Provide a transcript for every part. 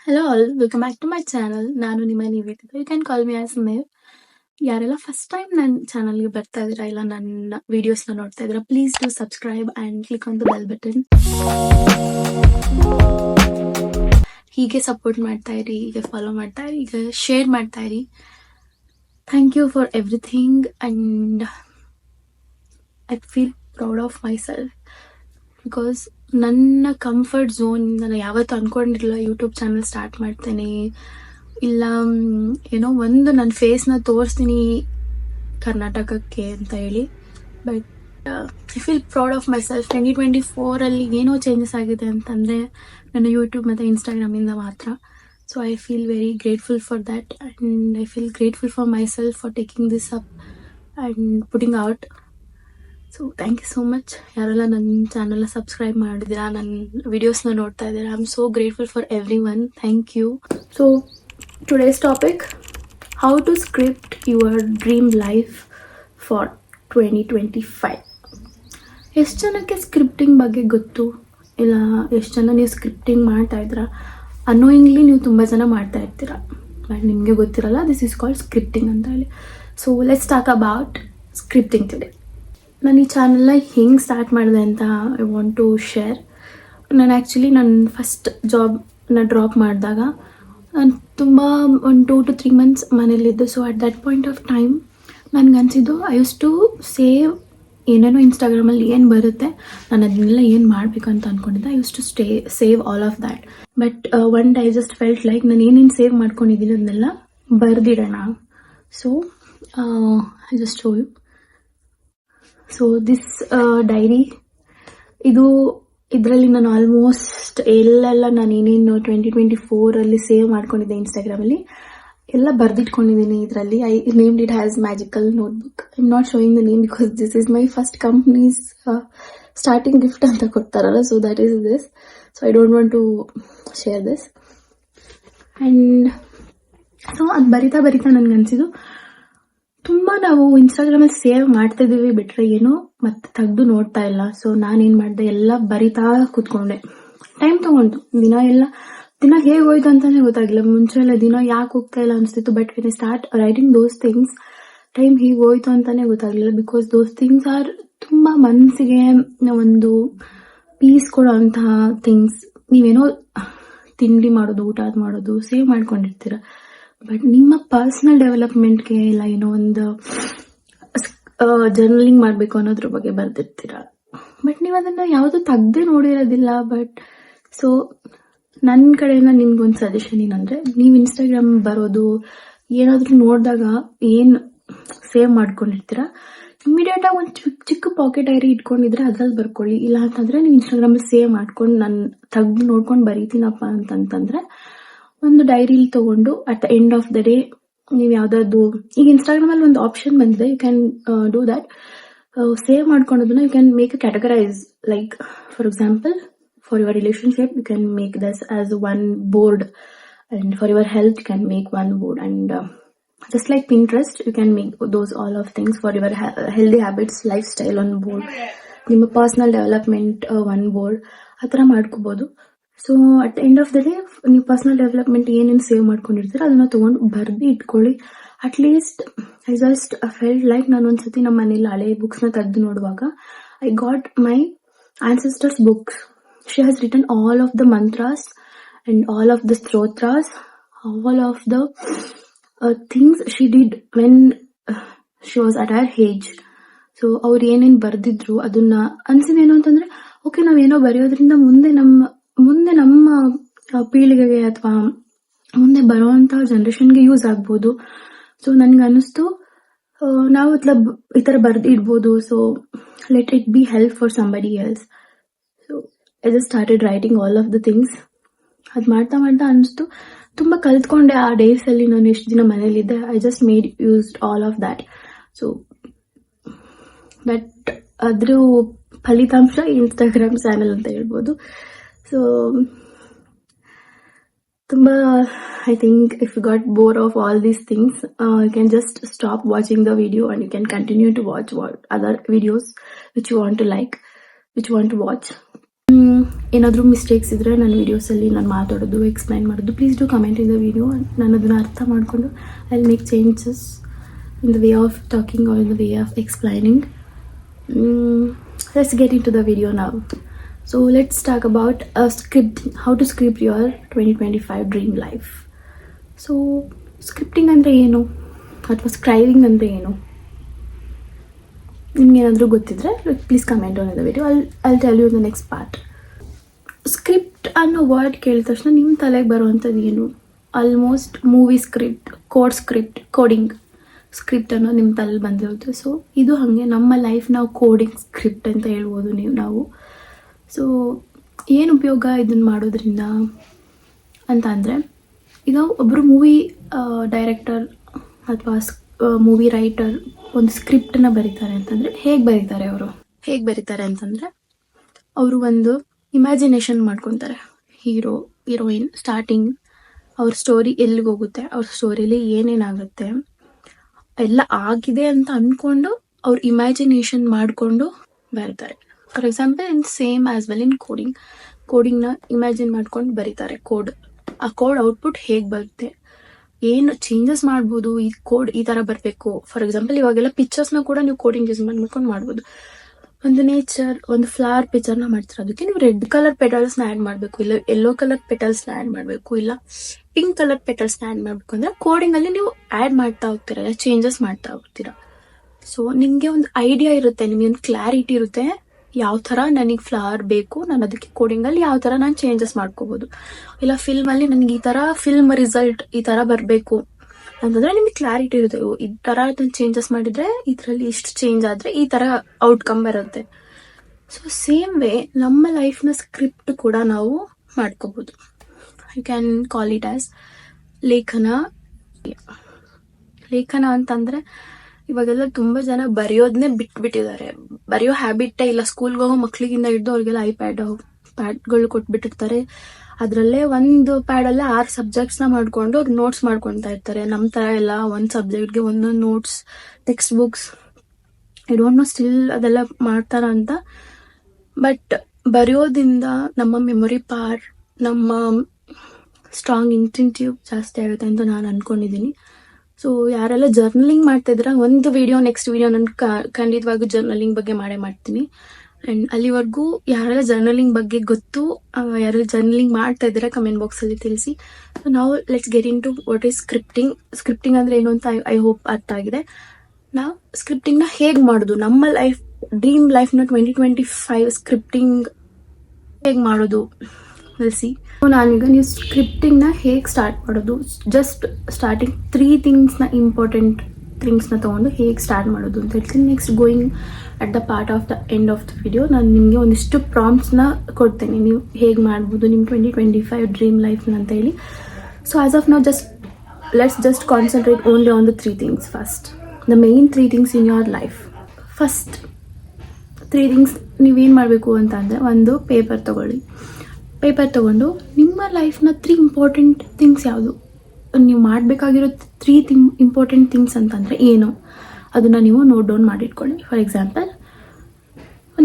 Hello all, welcome back to my channel. ನಾನು ನಿಮ್ಮ Nivedita. You can call me as Maeve. ಯಾರೆಲ್ಲ first time ನನ್ನ ಚಾನಲ್ಗೆ ಬರ್ತಾ ಇದ್ದೀರಾ, ಇಲ್ಲ ನನ್ನ ವಿಡಿಯೋಸ್ನ ನೋಡ್ತಾ ಇದ್ದೀರಾ, please do subscribe and click on the bell button. ಹೀಗೆ ಸಪೋರ್ಟ್ ಮಾಡ್ತಾ ಇರಿ, ಹೀಗೆ ಫಾಲೋ ಮಾಡ್ತಾ ಇರಿ, ಹೀಗೆ ಶೇರ್ ಮಾಡ್ತಾ ಇರಿ. Thank you for everything and I feel proud of myself because ನನ್ನ ಕಂಫರ್ಟ್ ಝೋನ್ ನಾನು ಯಾವತ್ತೂ ಅಂದ್ಕೊಂಡಿರಲಿಲ್ಲ ಯೂಟ್ಯೂಬ್ ಚಾನಲ್ ಸ್ಟಾರ್ಟ್ ಮಾಡ್ತೇನೆ, ಇಲ್ಲ ಏನೋ ಒಂದು ನನ್ನ ಫೇಸ್ನ ತೋರಿಸ್ತೀನಿ ಕರ್ನಾಟಕಕ್ಕೆ ಅಂತ ಹೇಳಿ. But I feel proud of my self. 2024 ಏನೋ ಚೇಂಜಸ್ ಆಗಿದೆ ಅಂತಂದರೆ ನನ್ನ ಯೂಟ್ಯೂಬ್ ಮತ್ತು ಇನ್ಸ್ಟಾಗ್ರಾಮಿಂದ ಮಾತ್ರ. So I feel very grateful for that and I feel grateful for myself for taking this up and putting out. So thank you so much. ಯಾರೆಲ್ಲ ನನ್ನ ಚಾನಲ್ನ ಸಬ್ಸ್ಕ್ರೈಬ್ ಮಾಡಿದ್ದೀರಾ, ನನ್ನ ವಿಡಿಯೋಸ್ನ ನೋಡ್ತಾ ಇದ್ದೀರಾ, I am so grateful for everyone. Thank you. So today's topic, how to script your dream life for 2025. ಎಷ್ಟು ಜನಕ್ಕೆ ಸ್ಕ್ರಿಪ್ಟಿಂಗ್ ಬಗ್ಗೆ ಗೊತ್ತು, ಇಲ್ಲ ಎಷ್ಟು ಜನ ನೀವು ಸ್ಕ್ರಿಪ್ಟಿಂಗ್ ಮಾಡ್ತಾ ಇದ್ದೀರಾ? ಅನ್ನೋಯಿಂಗ್ಲಿ ನೀವು ತುಂಬ ಜನ ಮಾಡ್ತಾ ಇರ್ತೀರಾ, ಬಟ್ ನಿಮಗೆ ಗೊತ್ತಿರಲ್ಲ ದಿಸ್ ಈಸ್ ಕಾಲ್ಡ್ ಸ್ಕ್ರಿಪ್ಟಿಂಗ್ ಅಂತ ಹೇಳಿ. So let's talk about scripting today. ನಾನು ಈ ಚಾನಲ್ನ ಹೆಂಗೆ ಸ್ಟಾರ್ಟ್ ಮಾಡಿದೆ ಅಂತ ಐ ವಾಂಟ್ ಟು ಶೇರ್. ನಾನು ಆ್ಯಕ್ಚುಲಿ ನನ್ನ ಫಸ್ಟ್ ಜಾಬ್ನ ಡ್ರಾಪ್ ಮಾಡಿದಾಗ ನಾನು ತುಂಬ ಒಂದು 2 to 3 months ಮನೇಲಿದ್ದೆ. So at that point of time ನನಗನ್ಸಿದ್ದು ಐ ಯೂಸ್ ಟು ಸೇವ್ ಏನೇನೋ ಇನ್ಸ್ಟಾಗ್ರಾಮಲ್ಲಿ ಏನು ಬರುತ್ತೆ, ನಾನು ಅದನ್ನೆಲ್ಲ ಏನು ಮಾಡಬೇಕು ಅಂತ ಅಂದ್ಕೊಂಡಿದ್ದೆ. I use to save all of that. But one day I just felt like ನಾನು ಏನೇನು ಸೇವ್ ಮಾಡ್ಕೊಂಡಿದ್ದೀನಿ ಅದನ್ನೆಲ್ಲ ಬರೆದಿಡೋಣ. So I just show you. So this diary, ಇದರಲ್ಲಿ ನಾನು ಆಲ್ಮೋಸ್ಟ್ ಎಲ್ಲೆಲ್ಲ ನಾನು ಏನೇನು 2024 ಸೇವ್ ಮಾಡ್ಕೊಂಡಿದ್ದೆ ಇನ್ಸ್ಟಾಗ್ರಾಮಲ್ಲಿ ಎಲ್ಲ ಬರೆದಿಟ್ಕೊಂಡಿದ್ದೀನಿ. ಇದರಲ್ಲಿ I named it has magical notebook. I am not showing the name because this is my first company's starting gift ಅಂತ ಕೊಡ್ತಾರಲ್ಲ, so that is this. So I don't want to share this. And so ಅದು ಬರಿತಾ ನನಗನ್ಸಿದ್ದು ತುಂಬ ನಾವು ಇನ್ಸ್ಟಾಗ್ರಾಮಲ್ಲಿ save ಮಾಡ್ತಾ ಇದ್ದೀವಿ ಬಿಟ್ರೆ ಏನೋ ಮತ್ತೆ ತೆಗೆದು ನೋಡ್ತಾ ಇಲ್ಲ. ಸೊ ನಾನೇನು ಮಾಡಿದೆ, ಎಲ್ಲ ಬರಿತಾ ಕೂತ್ಕೊಂಡೆ. ಟೈಮ್ ತೊಗೊಂಡು ದಿನ ಹೇಗೆ ಹೋಯ್ತು ಅಂತಲೇ ಗೊತ್ತಾಗಿಲ್ಲ. ಮುಂಚೆ ಎಲ್ಲ ದಿನ ಯಾಕೆ ಹೋಗ್ತಾ ಇಲ್ಲ ಅನಿಸ್ತಿತ್ತು, but when I start writing those things time ಹೇಗೆ ಹೋಯ್ತು ಅಂತಲೇ ಗೊತ್ತಾಗಲಿಲ್ಲ. ಬಿಕಾಸ್ ದೋಸ್ ಥಿಂಗ್ಸ್ ಆರ್ ತುಂಬ ಮನಸ್ಸಿಗೆ ಒಂದು ಪೀಸ್ ಕೊಡೋಂತಹ ಥಿಂಗ್ಸ್. ನೀವೇನೋ ತಿಂಡಿ ಮಾಡೋದು, ಊಟ ಮಾಡೋದು ಸೇವ್ ಮಾಡ್ಕೊಂಡಿರ್ತೀರ, ಬಟ್ ನಿಮ್ಮ ಪರ್ಸನಲ್ ಡೆವಲಪ್ಮೆಂಟ್ಗೆ ಇಲ್ಲ ಏನೋ ಒಂದು ಜರ್ನಲಿಂಗ್ ಮಾಡಬೇಕು ಅನ್ನೋದ್ರ ಬಗ್ಗೆ ಬರ್ದಿರ್ತೀರ, ಬಟ್ ನೀವು ಅದನ್ನು ಯಾವುದೂ ತೆಗ್ದೇ ನೋಡಿರೋದಿಲ್ಲ. ಬಟ್ ಸೊ ನನ್ನ ಕಡೆಯಿಂದ ನಿಮ್ಗೊಂದು ಸಜೆಷನ್ ಏನಂದರೆ, ನೀವು ಇನ್ಸ್ಟಾಗ್ರಾಮ್ ಬರೋದು ಏನಾದರೂ ನೋಡಿದಾಗ ಏನು ಸೇವ್ ಮಾಡ್ಕೊಂಡಿರ್ತೀರ, ಇಮಿಡಿಯೇಟಾಗಿ ಒಂದು ಚಿಕ್ಕ ಪಾಕೆಟ್ ಡೈರಿ ಇಟ್ಕೊಂಡಿದ್ರೆ ಅದ್ರಲ್ಲಿ ಬರ್ಕೊಳ್ಳಿ. ಇಲ್ಲ ಅಂತಂದರೆ ನೀವು ಇನ್ಸ್ಟಾಗ್ರಾಮಲ್ಲಿ ಸೇವ್ ಮಾಡ್ಕೊಂಡು ನಾನು ತೆಗ್ದು ನೋಡ್ಕೊಂಡು ಬರೀತೀನಪ್ಪ ಅಂತಂತಂದರೆ ಒಂದು ಡೈರಿಲಿ ತೊಗೊಂಡು at the end of the day ನೀವು ಯಾವುದಾದ್ರು, ಈಗ ಇನ್ಸ್ಟಾಗ್ರಾಮಲ್ಲಿ ಒಂದು ಆಪ್ಷನ್ ಬಂದಿದೆ, you can do that. Save ಮಾಡ್ಕೊಂಡೋದನ್ನ you can make a categorise. Like for example, for your relationship you can make this as one board, and for your health you can make one board, and just like Pinterest you can make those all of things for your healthy habits, lifestyle on board, ನಿಮ್ಮ personal development one board ಆ ಥರ ಮಾಡ್ಕೋಬೋದು. So at end of the day ನೀವು personal development ಏನೇನು save ಮಾಡ್ಕೊಂಡಿರ್ತೀರ ಅದನ್ನು ತೊಗೊಂಡು ಬರೆದು ಇಟ್ಕೊಳ್ಳಿ. At least I just felt like ನಾನು ಒಂದ್ಸತಿ ನಮ್ಮ ಮನೇಲಿ ಹಳೆ ಬುಕ್ಸ್ನ ತೆಗೆದು ನೋಡುವಾಗ I got my ancestors books. She has written all of the mantras and all of the stotras, all of the things she did when she was at her age. So ಅವ್ರು ಏನೇನು ಬರೆದಿದ್ರು ಅದನ್ನ ಅನ್ಸಿದೇನು ಅಂತಂದ್ರೆ, ಓಕೆ ನಾವೇನೋ ಬರೆಯೋದ್ರಿಂದ ಮುಂದೆ ನಮ್ಮ ಪೀಳಿಗೆಗೆ ಅಥವಾ ಮುಂದೆ ಬರುವಂತ ಜನರೇಷನ್ಗೆ ಯೂಸ್ ಆಗ್ಬೋದು. ಸೊ ನನ್ಗೆ ಅನ್ನಿಸ್ತು ನಾವು ಈ ಥರ ಬರೆದು ಇಡ್ಬೋದು. So let it be help for somebody else. So I just started writing all of the things. ಅದು ಮಾಡ್ತಾ ಅನಿಸ್ತು ತುಂಬ ಕಲ್ತ್ಕೊಂಡೆ ಆ ಡೇಸಲ್ಲಿ. ನಾನು ಎಷ್ಟು ದಿನ ಮನೇಲಿದ್ದೆ, I just made used all of that. So that ಅದ್ರ ಫಲಿತಾಂಶ ಇನ್ಸ್ಟಾಗ್ರಾಮ್ ಚಾನಲ್ ಅಂತ ಹೇಳ್ಬೋದು. ಸೊ ತುಂಬ I think if you got bore of all these things you can just stop watching the video and you can continue to watch other videos which you want to like, which you want to watch. ಏನಾದರೂ mistakes ಇದ್ದರೆ ನನ್ನ ವೀಡಿಯೋಸಲ್ಲಿ ನಾನು ಮಾತಾಡೋದು explain ಮಾಡೋದು, please do comment in the video. ನಾನು ಅದನ್ನು ಅರ್ಥ ಮಾಡಿಕೊಂಡು I will make changes in the way of talking or in the way of explaining. Let's get into the video ನಾವು. So let's talk about scripting, how to script your 2025 dream life. So scripting ಅಂದರೆ ಏನು, ಅಥವಾ scribing ಅಂದರೆ ಏನು? ನಿಮ್ಗೆ ಏನಾದರೂ ಗೊತ್ತಿದ್ರೆ please comment on the video. I'll tell you the next part. Script ಅನ್ನೋ ವರ್ಡ್ ಕೇಳಿದ ತಕ್ಷಣ ನಿಮ್ಮ ತಲೆಗೆ ಬರುವಂಥದ್ದು ಏನು? Almost movie script, code script, coding script ಅನ್ನೋ ನಿಮ್ಮ ತಲೆಗೆ ಬಂದಿರುತ್ತೆ. ಸೊ ಇದು ಹಾಗೆ ನಮ್ಮ ಲೈಫ್ ನಾವು ಕೋಡಿಂಗ್ ಸ್ಕ್ರಿಪ್ಟ್ ಅಂತ ಹೇಳ್ಬೋದು ನಾವು. ಸೊ ಏನು ಉಪಯೋಗ ಇದನ್ನು ಮಾಡೋದ್ರಿಂದ ಅಂತ ಅಂದರೆ, ಈಗ ಒಬ್ಬರು ಮೂವಿ ಡೈರೆಕ್ಟರ್ ಅಥವಾ ಮೂವಿ ರೈಟರ್ ಒಂದು ಸ್ಕ್ರಿಪ್ಟನ್ನ ಬರೀತಾರೆ ಅಂತಂದರೆ ಹೇಗೆ ಬರೀತಾರೆ ಅಂತಂದರೆ ಅವರು ಒಂದು ಇಮ್ಯಾಜಿನೇಷನ್ ಮಾಡ್ಕೊತಾರೆ. ಹೀರೋ ಹೀರೋಯಿನ್ ಸ್ಟಾರ್ಟಿಂಗ್ ಅವ್ರ ಸ್ಟೋರಿ ಎಲ್ಲಿಗೆ ಹೋಗುತ್ತೆ, ಅವ್ರ ಸ್ಟೋರಿಲಿ ಏನೇನಾಗುತ್ತೆ ಎಲ್ಲ ಆಗಿದೆ ಅಂತ ಅಂದ್ಕೊಂಡು ಅವ್ರು ಇಮ್ಯಾಜಿನೇಷನ್ ಮಾಡಿಕೊಂಡು ಬರ್ತಾರೆ. For example in same as well in ಕೋಡಿಂಗ್ನ ಇಮ್ಯಾಜಿನ್ ಮಾಡ್ಕೊಂಡು ಬರೀತಾರೆ ಕೋಡ್. ಆ ಕೋಡ್ ಔಟ್ಪುಟ್ ಹೇಗೆ ಬರುತ್ತೆ, ಏನು ಚೇಂಜಸ್ ಮಾಡ್ಬೋದು, ಈ ಕೋಡ್ ಈ ಥರ ಬರಬೇಕು. ಫಾರ್ ಎಕ್ಸಾಂಪಲ್ ಇವಾಗೆಲ್ಲ ಪಿಕ್ಚರ್ಸ್ನ ಕೂಡ ನೀವು ಕೋಡಿಂಗ್ ಯೂಸ್ ಮಾಡ್ಕೊಂಡು ಮಾಡ್ಬೋದು. ಒಂದು ನೇಚರ್, ಒಂದು ಫ್ಲವರ್ ಪಿಕ್ಚರ್ನ ಮಾಡ್ತಾರೆ, ಅದಕ್ಕೆ ನೀವು ರೆಡ್ ಕಲರ್ ಪೆಟಲ್ಸ್ನ ಆ್ಯಡ್ ಮಾಡಬೇಕು, ಇಲ್ಲ ಯೆಲ್ಲೋ ಕಲರ್ ಪೆಟಲ್ಸ್ನ ಆ್ಯಡ್ ಮಾಡಬೇಕು, ಇಲ್ಲ ಪಿಂಕ್ ಕಲರ್ ಪೆಟಲ್ಸ್ನ ಆ್ಯಡ್ ಮಾಡಬೇಕು ಅಂದರೆ ಕೋಡಿಂಗಲ್ಲಿ ನೀವು ಆ್ಯಡ್ ಮಾಡ್ತಾ ಹೋಗ್ತೀರ, ಚೇಂಜಸ್ ಮಾಡ್ತಾ ಹೋಗ್ತೀರಾ. ಸೊ ನಿಮಗೆ ಒಂದು ಐಡಿಯಾ ಇರುತ್ತೆ, ನಿಮಗೆ ಒಂದು ಕ್ಲಾರಿಟಿ ಇರುತ್ತೆ ಯಾವ ಥರ ನನಗೆ ಫ್ಲವರ್ ಬೇಕು, ನಾನು ಅದಕ್ಕೆ ಕೋಡಿಂಗಲ್ಲಿ ಯಾವ ಥರ ನಾನು ಚೇಂಜಸ್ ಮಾಡ್ಕೋಬೋದು. ಇಲ್ಲ ಫಿಲ್ಮಲ್ಲಿ ನನಗೆ ಈ ಥರ ಫಿಲ್ಮ್ ರಿಸಲ್ಟ್ ಈ ಥರ ಬರಬೇಕು ಅಂತಂದರೆ ನಿಮಗೆ ಕ್ಲಾರಿಟಿ ಇರುತ್ತೆ, ಈ ಥರ ಚೇಂಜಸ್ ಮಾಡಿದರೆ ಇದರಲ್ಲಿ ಇಷ್ಟು ಚೇಂಜ್ ಆದರೆ ಈ ಥರ ಔಟ್ಕಮ್ ಬರುತ್ತೆ. ಸೊ ಸೇಮ್ ವೇ ನಮ್ಮ ಲೈಫ್ನ ಸ್ಕ್ರಿಪ್ಟ್ ಕೂಡ ನಾವು ಮಾಡ್ಕೋಬೋದು. You can call it as ಲೇಖನ ಅಂತಂದರೆ ಇವಾಗೆಲ್ಲ ತುಂಬ ಜನ ಬರೆಯೋದನ್ನೇ ಬಿಟ್ಬಿಟ್ಟಿದ್ದಾರೆ. ಬರೆಯೋ ಹ್ಯಾಬಿಟ್ಟೇ ಇಲ್ಲ. ಸ್ಕೂಲ್ಗೆ ಹೋಗೋ ಮಕ್ಳಿಗಿಂದ ಹಿಡಿದು ಅವ್ರಿಗೆಲ್ಲ ಪ್ಯಾಡ್ಗಳು ಕೊಟ್ಬಿಟ್ಟಿರ್ತಾರೆ. ಅದರಲ್ಲೇ ಒಂದು ಪ್ಯಾಡಲ್ಲೇ 6 ಸಬ್ಜೆಕ್ಟ್ಸ್ನ ಮಾಡಿಕೊಂಡು ಅವ್ರು ನೋಟ್ಸ್ ಮಾಡ್ಕೊತಾ ಇರ್ತಾರೆ. ನಮ್ಮ ಥರ ಎಲ್ಲ ಒಂದು ಸಬ್ಜೆಕ್ಟ್ಗೆ ಒಂದೊಂದು notes, text books, I don't no still ಅದೆಲ್ಲ ಮಾಡ್ತಾರ ಅಂತ. ಬಟ್ ಬರೆಯೋದ್ರಿಂದ ನಮ್ಮ ಮೆಮೊರಿ ಪವರ್, ನಮ್ಮ ಸ್ಟ್ರಾಂಗ್ ಇಂಟೆನ್ಟಿವ್ ಜಾಸ್ತಿ ಆಗುತ್ತೆ ಅಂತ ನಾನು ಅಂದ್ಕೊಂಡಿದ್ದೀನಿ. ಸೊ ಯಾರೆಲ್ಲ ಜರ್ನಲಿಂಗ್ ಮಾಡ್ತಾಯಿದ್ರೆ ಒಂದು ವಿಡಿಯೋ, ನೆಕ್ಸ್ಟ್ ವಿಡಿಯೋ ನಾನು ಖಂಡಿತವಾಗೂ ಜರ್ನಲಿಂಗ್ ಬಗ್ಗೆ ಮಾಡ್ತೀನಿ. ಆ್ಯಂಡ್ ಅಲ್ಲಿವರೆಗೂ ಯಾರೆಲ್ಲ ಜರ್ನಲಿಂಗ್ ಬಗ್ಗೆ ಗೊತ್ತು, ಯಾರೆಲ್ಲ ಜರ್ನಲಿಂಗ್ ಮಾಡ್ತಾ ಇದ್ದಾರೆ ಕಮೆಂಟ್ ಬಾಕ್ಸಲ್ಲಿ ತಿಳಿಸಿ. ಸೊ ನಾವು let's get into what is scripting ಅಂದರೆ ಏನು ಅಂತ ಐ ಹೋಪ್ ಅರ್ಥ ಆಗಿದೆ. ನಾವು ಸ್ಕ್ರಿಪ್ಟಿಂಗ್ನ ಹೇಗೆ ಮಾಡೋದು, ನಮ್ಮ ಲೈಫ್ ಡ್ರೀಮ್ ಲೈಫ್ನ 2025 ಸ್ಕ್ರಿಪ್ಟಿಂಗ್ ಹೇಗೆ ಮಾಡೋದು ತಿಳಿಸಿ. ನಾನೀಗ ನೀವು ಸ್ಕ್ರಿಪ್ಟಿಂಗ್ನ ಹೇಗೆ ಸ್ಟಾರ್ಟ್ ಮಾಡೋದು, ಜಸ್ಟ್ ಸ್ಟಾರ್ಟಿಂಗ್ 3 ಥಿಂಗ್ಸ್ನ, ಇಂಪಾರ್ಟೆಂಟ್ ಥಿಂಗ್ಸ್ನ ತೊಗೊಂಡು ಹೇಗೆ ಸ್ಟಾರ್ಟ್ ಮಾಡೋದು ಅಂತ ಹೇಳ್ತೀನಿ. Next going at the part of the end of the video ನಾನು ನಿಮಗೆ ಒಂದಿಷ್ಟು ಪ್ರಾಂಪ್ಟ್ಸ್ನ ಕೊಡ್ತೇನೆ, ನೀವು ಹೇಗೆ ಮಾಡ್ಬೋದು ನಿಮ್ಮ 2025 ಡ್ರೀಮ್ ಲೈಫ್ನ ಅಂತ ಹೇಳಿ. So as of now let's just concentrate only on the 3 things. First the main 3 things in your life. First 3 things ನೀವೇನು ಮಾಡಬೇಕು ಅಂತ ಅಂದರೆ, ಒಂದು ಪೇಪರ್ ತೊಗೊಂಡು ನಿಮ್ಮ ಲೈಫ್ನ 3 ಇಂಪಾರ್ಟೆಂಟ್ ಥಿಂಗ್ಸ್ ಯಾವುದು, ನೀವು ಮಾಡಬೇಕಾಗಿರೋ 3 ಇಂಪಾರ್ಟೆಂಟ್ ಥಿಂಗ್ಸ್ ಅಂತಂದರೆ ಏನು, ಅದನ್ನು ನೀವು ನೋಟ್ ಡೌನ್ ಮಾಡಿಟ್ಕೊಳ್ಳಿ. ಫಾರ್ ಎಕ್ಸಾಂಪಲ್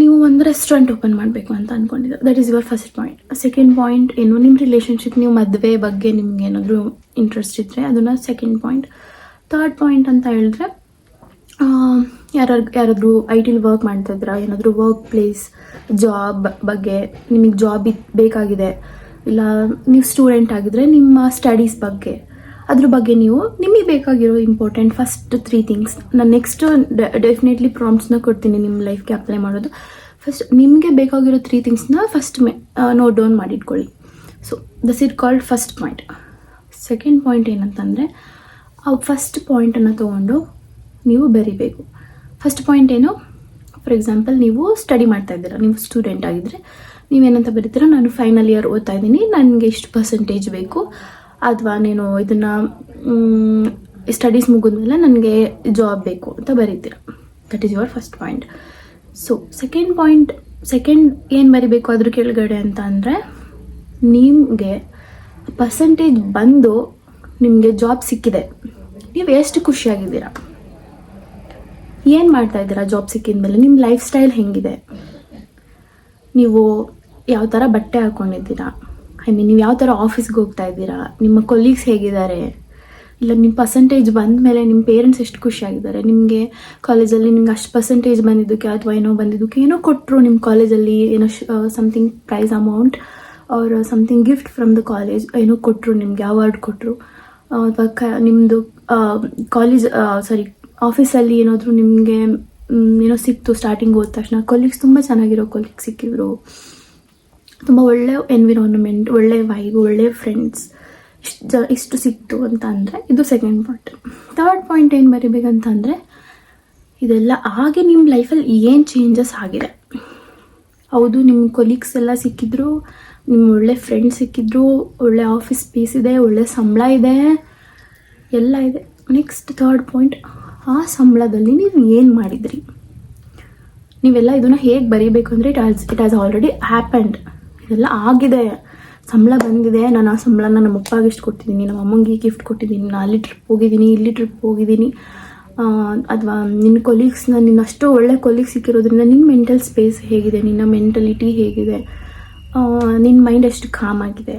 ನೀವು ಒಂದು ರೆಸ್ಟೋರೆಂಟ್ ಓಪನ್ ಮಾಡಬೇಕು ಅಂತ ಅಂದ್ಕೊಂಡಿದ್ದೀರ, that is your first point. Second point ಏನು, ನಿಮ್ಮ ರಿಲೇಷನ್ಶಿಪ್, ನೀವು ಮದುವೆ ಬಗ್ಗೆ ನಿಮ್ಗೆ ಏನಾದರೂ ಇಂಟ್ರೆಸ್ಟ್ ಇದ್ದರೆ ಅದನ್ನು ಸೆಕೆಂಡ್ ಪಾಯಿಂಟ್. ಥರ್ಡ್ ಪಾಯಿಂಟ್ ಅಂತ ಹೇಳಿದ್ರೆ, ಯಾರಾದರೂ ಐ ಟಿಲಿ ವರ್ಕ್ ಮಾಡ್ತಾಯಿದ್ರ, ಏನಾದರೂ ವರ್ಕ್ ಪ್ಲೇಸ್ ಜಾಬ್ ಬಗ್ಗೆ, ನಿಮಗೆ ಜಾಬ್ ಬೇಕಾಗಿದೆ, ಇಲ್ಲ ನೀವು ಸ್ಟೂಡೆಂಟ್ ಆಗಿದ್ರೆ ನಿಮ್ಮ ಸ್ಟಡೀಸ್ ಬಗ್ಗೆ, ಅದ್ರ ಬಗ್ಗೆ ನಿಮಗೆ ಬೇಕಾಗಿರೋ ಇಂಪಾರ್ಟೆಂಟ್ ಫಸ್ಟ್ 3 ಥಿಂಗ್ಸ್. ನಾನು ನೆಕ್ಸ್ಟ್ ಡೆಫಿನೆಟ್ಲಿ ಪ್ರಾಂಪ್ಟ್ಸ್ನ ಕೊಡ್ತೀನಿ ನಿಮ್ಮ ಲೈಫ್ಗೆ ಅಪ್ಲೈ ಮಾಡೋದು. ಫಸ್ಟ್ ನಿಮಗೆ ಬೇಕಾಗಿರೋ 3 ಥಿಂಗ್ಸ್ನ ಫಸ್ಟ್ ನೋಟ್ ಡೌನ್ ಮಾಡಿಟ್ಕೊಳ್ಳಿ. So this is called first point. Second point ಏನಂತಂದರೆ, ಆ ಫಸ್ಟ್ ಪಾಯಿಂಟನ್ನು ತೊಗೊಂಡು ನೀವು ಬರಿಬೇಕು. ಫಸ್ಟ್ ಪಾಯಿಂಟ್ ಏನು, ಫಾರ್ ಎಕ್ಸಾಂಪಲ್ ನೀವು ಸ್ಟಡಿ ಮಾಡ್ತಾ ಇದ್ದೀರಾ, ನೀವು ಸ್ಟೂಡೆಂಟ್ ಆಗಿದ್ದರೆ ನೀವೇನಂತ ಬರೀತೀರ, ನಾನು ಫೈನಲ್ ಇಯರ್ ಓದ್ತಾ ಇದ್ದೀನಿ, ನನಗೆ ಇಷ್ಟು ಪರ್ಸೆಂಟೇಜ್ ಬೇಕು, ಅಥವಾ ನೀನು ಇದನ್ನು ಸ್ಟಡೀಸ್ ಮುಗಿದ್ಮೇಲೆ ನನಗೆ ಜಾಬ್ ಬೇಕು ಅಂತ ಬರೀತೀರ. That is your first point. So second ಏನು ಬರಿಬೇಕು ಅದ್ರ ಕೆಳಗಡೆ ಅಂತ ಅಂದರೆ, ನಿಮಗೆ ಪರ್ಸೆಂಟೇಜ್ ಬಂದು ನಿಮಗೆ ಜಾಬ್ ಸಿಕ್ಕಿದೆ, ನೀವು ಎಷ್ಟು ಖುಷಿಯಾಗಿದ್ದೀರಾ, ಏನು ಮಾಡ್ತಾ ಇದ್ದೀರಾ ಜಾಬ್ ಸಿಕ್ಕಿದ ಮೇಲೆ, ನಿಮ್ಮ ಲೈಫ್ ಸ್ಟೈಲ್ ಹೆಂಗಿದೆ, ನೀವು ಯಾವ ಥರ ಬಟ್ಟೆ ಹಾಕ್ಕೊಂಡಿದ್ದೀರಾ, ಐ ಮೀನ್ ನೀವು ಯಾವ ಥರ ಆಫೀಸ್ಗೆ ಹೋಗ್ತಾ ಇದ್ದೀರಾ, ನಿಮ್ಮ ಕೊಲೀಗ್ಸ್ ಹೇಗಿದ್ದಾರೆ, ಇಲ್ಲ ನಿಮ್ಮ ಪರ್ಸೆಂಟೇಜ್ ಬಂದ ಮೇಲೆ ನಿಮ್ಮ ಪೇರೆಂಟ್ಸ್ ಎಷ್ಟು ಖುಷಿಯಾಗಿದ್ದಾರೆ, ನಿಮಗೆ ಕಾಲೇಜಲ್ಲಿ ನಿಮ್ಗೆ ಅಷ್ಟು ಪರ್ಸೆಂಟೇಜ್ ಬಂದಿದ್ದಕ್ಕೆ ಅಥವಾ ಏನೋ ಬಂದಿದ್ದಕ್ಕೆ ಏನೋ ಕೊಟ್ಟರು ನಿಮ್ಮ ಕಾಲೇಜಲ್ಲಿ, ಏನೋ something prize amount or something gift from the college, ಏನೋ ಕೊಟ್ಟರು ನಿಮಗೆ, ಅವಾರ್ಡ್ ಕೊಟ್ಟರು, ಅಥವಾ ನಿಮ್ಮದು ಕಾಲೇಜ್ ಆಫೀಸಲ್ಲಿ ಏನಾದರೂ ನಿಮಗೆ ಏನೋ ಸಿಕ್ತು ಸ್ಟಾರ್ಟಿಂಗ್ ಹೋದ ತಕ್ಷಣ, ಕೊಲೀಗ್ಸ್ ತುಂಬ ಚೆನ್ನಾಗಿರೋ ಕೊಲೀಗ್ಸ್ ಸಿಕ್ಕಿದ್ರು, ತುಂಬ ಒಳ್ಳೆ ಎನ್ವಿರಾನ್ಮೆಂಟ್, ಒಳ್ಳೆ ವೈಬ್, ಒಳ್ಳೆ ಫ್ರೆಂಡ್ಸ್, ಇಷ್ಟು ಸಿಕ್ತು ಅಂತ ಅಂದರೆ ಇದು ಸೆಕೆಂಡ್ ಪಾಯಿಂಟ್. ಥರ್ಡ್ ಪಾಯಿಂಟ್ ಏನು ಬರಿಬೇಕಂತ ಅಂದರೆ, ಇದೆಲ್ಲ ಹಾಗೆ ನಿಮ್ಮ ಲೈಫಲ್ಲಿ ಏನು ಚೇಂಜಸ್ ಆಗಿದೆ. ಹೌದು, ನಿಮ್ಮ ಕೊಲೀಗ್ಸ್ ಎಲ್ಲ ಸಿಕ್ಕಿದ್ರು, ನಿಮ್ಮ ಒಳ್ಳೆ ಫ್ರೆಂಡ್ಸ್ ಸಿಕ್ಕಿದ್ರು, ಒಳ್ಳೆ ಆಫೀಸ್ ಸ್ಪೇಸ್ ಇದೆ, ಒಳ್ಳೆ ಸಂಬಳ ಇದೆ, ಎಲ್ಲ ಇದೆ. ನೆಕ್ಸ್ಟ್ ಥರ್ಡ್ ಪಾಯಿಂಟ್, ಆ ಸಂಬಳದಲ್ಲಿ ನೀವು ಏನು ಮಾಡಿದ್ರಿ, ನೀವೆಲ್ಲ ಇದನ್ನು ಹೇಗೆ ಬರೀಬೇಕು ಅಂದರೆ ಇಟ್ ಹ್ಯಾಸ್ ಆಲ್ರೆಡಿ ಹ್ಯಾಪೆಂಡ್. ಇದೆಲ್ಲ ಆಗಿದೆ, ಸಂಬಳ ಬಂದಿದೆ, ನಾನು ಆ ಸಂಬಳನ ನಮ್ಮ ಅಪ್ಪಗೆ ಇಷ್ಟು ಕೊಟ್ಟಿದ್ದೀನಿ, ನಮ್ಮ ಅಮ್ಮಂಗೆ ಗಿಫ್ಟ್ ಕೊಟ್ಟಿದ್ದೀನಿ, ನಾನು ಅಲ್ಲಿ ಟ್ರಿಪ್ ಹೋಗಿದ್ದೀನಿ, ಇಲ್ಲಿ ಟ್ರಿಪ್ ಹೋಗಿದ್ದೀನಿ, ಅಥವಾ ನಿನ್ನ ಕೊಲೀಗ್ಸ್ನ, ನಿನ್ನ ಅಷ್ಟು ಒಳ್ಳೆ ಕೊಲೀಗ್ಸ್ ಸಿಕ್ಕಿರೋದ್ರಿಂದ ನಿನ್ನ ಮೆಂಟಲ್ ಸ್ಪೇಸ್ ಹೇಗಿದೆ, ನಿನ್ನ ಮೆಂಟಲಿಟಿ ಹೇಗಿದೆ, ನಿನ್ನ ಮೈಂಡ್ ಎಷ್ಟು ಕಾಮ್ ಆಗಿದೆ,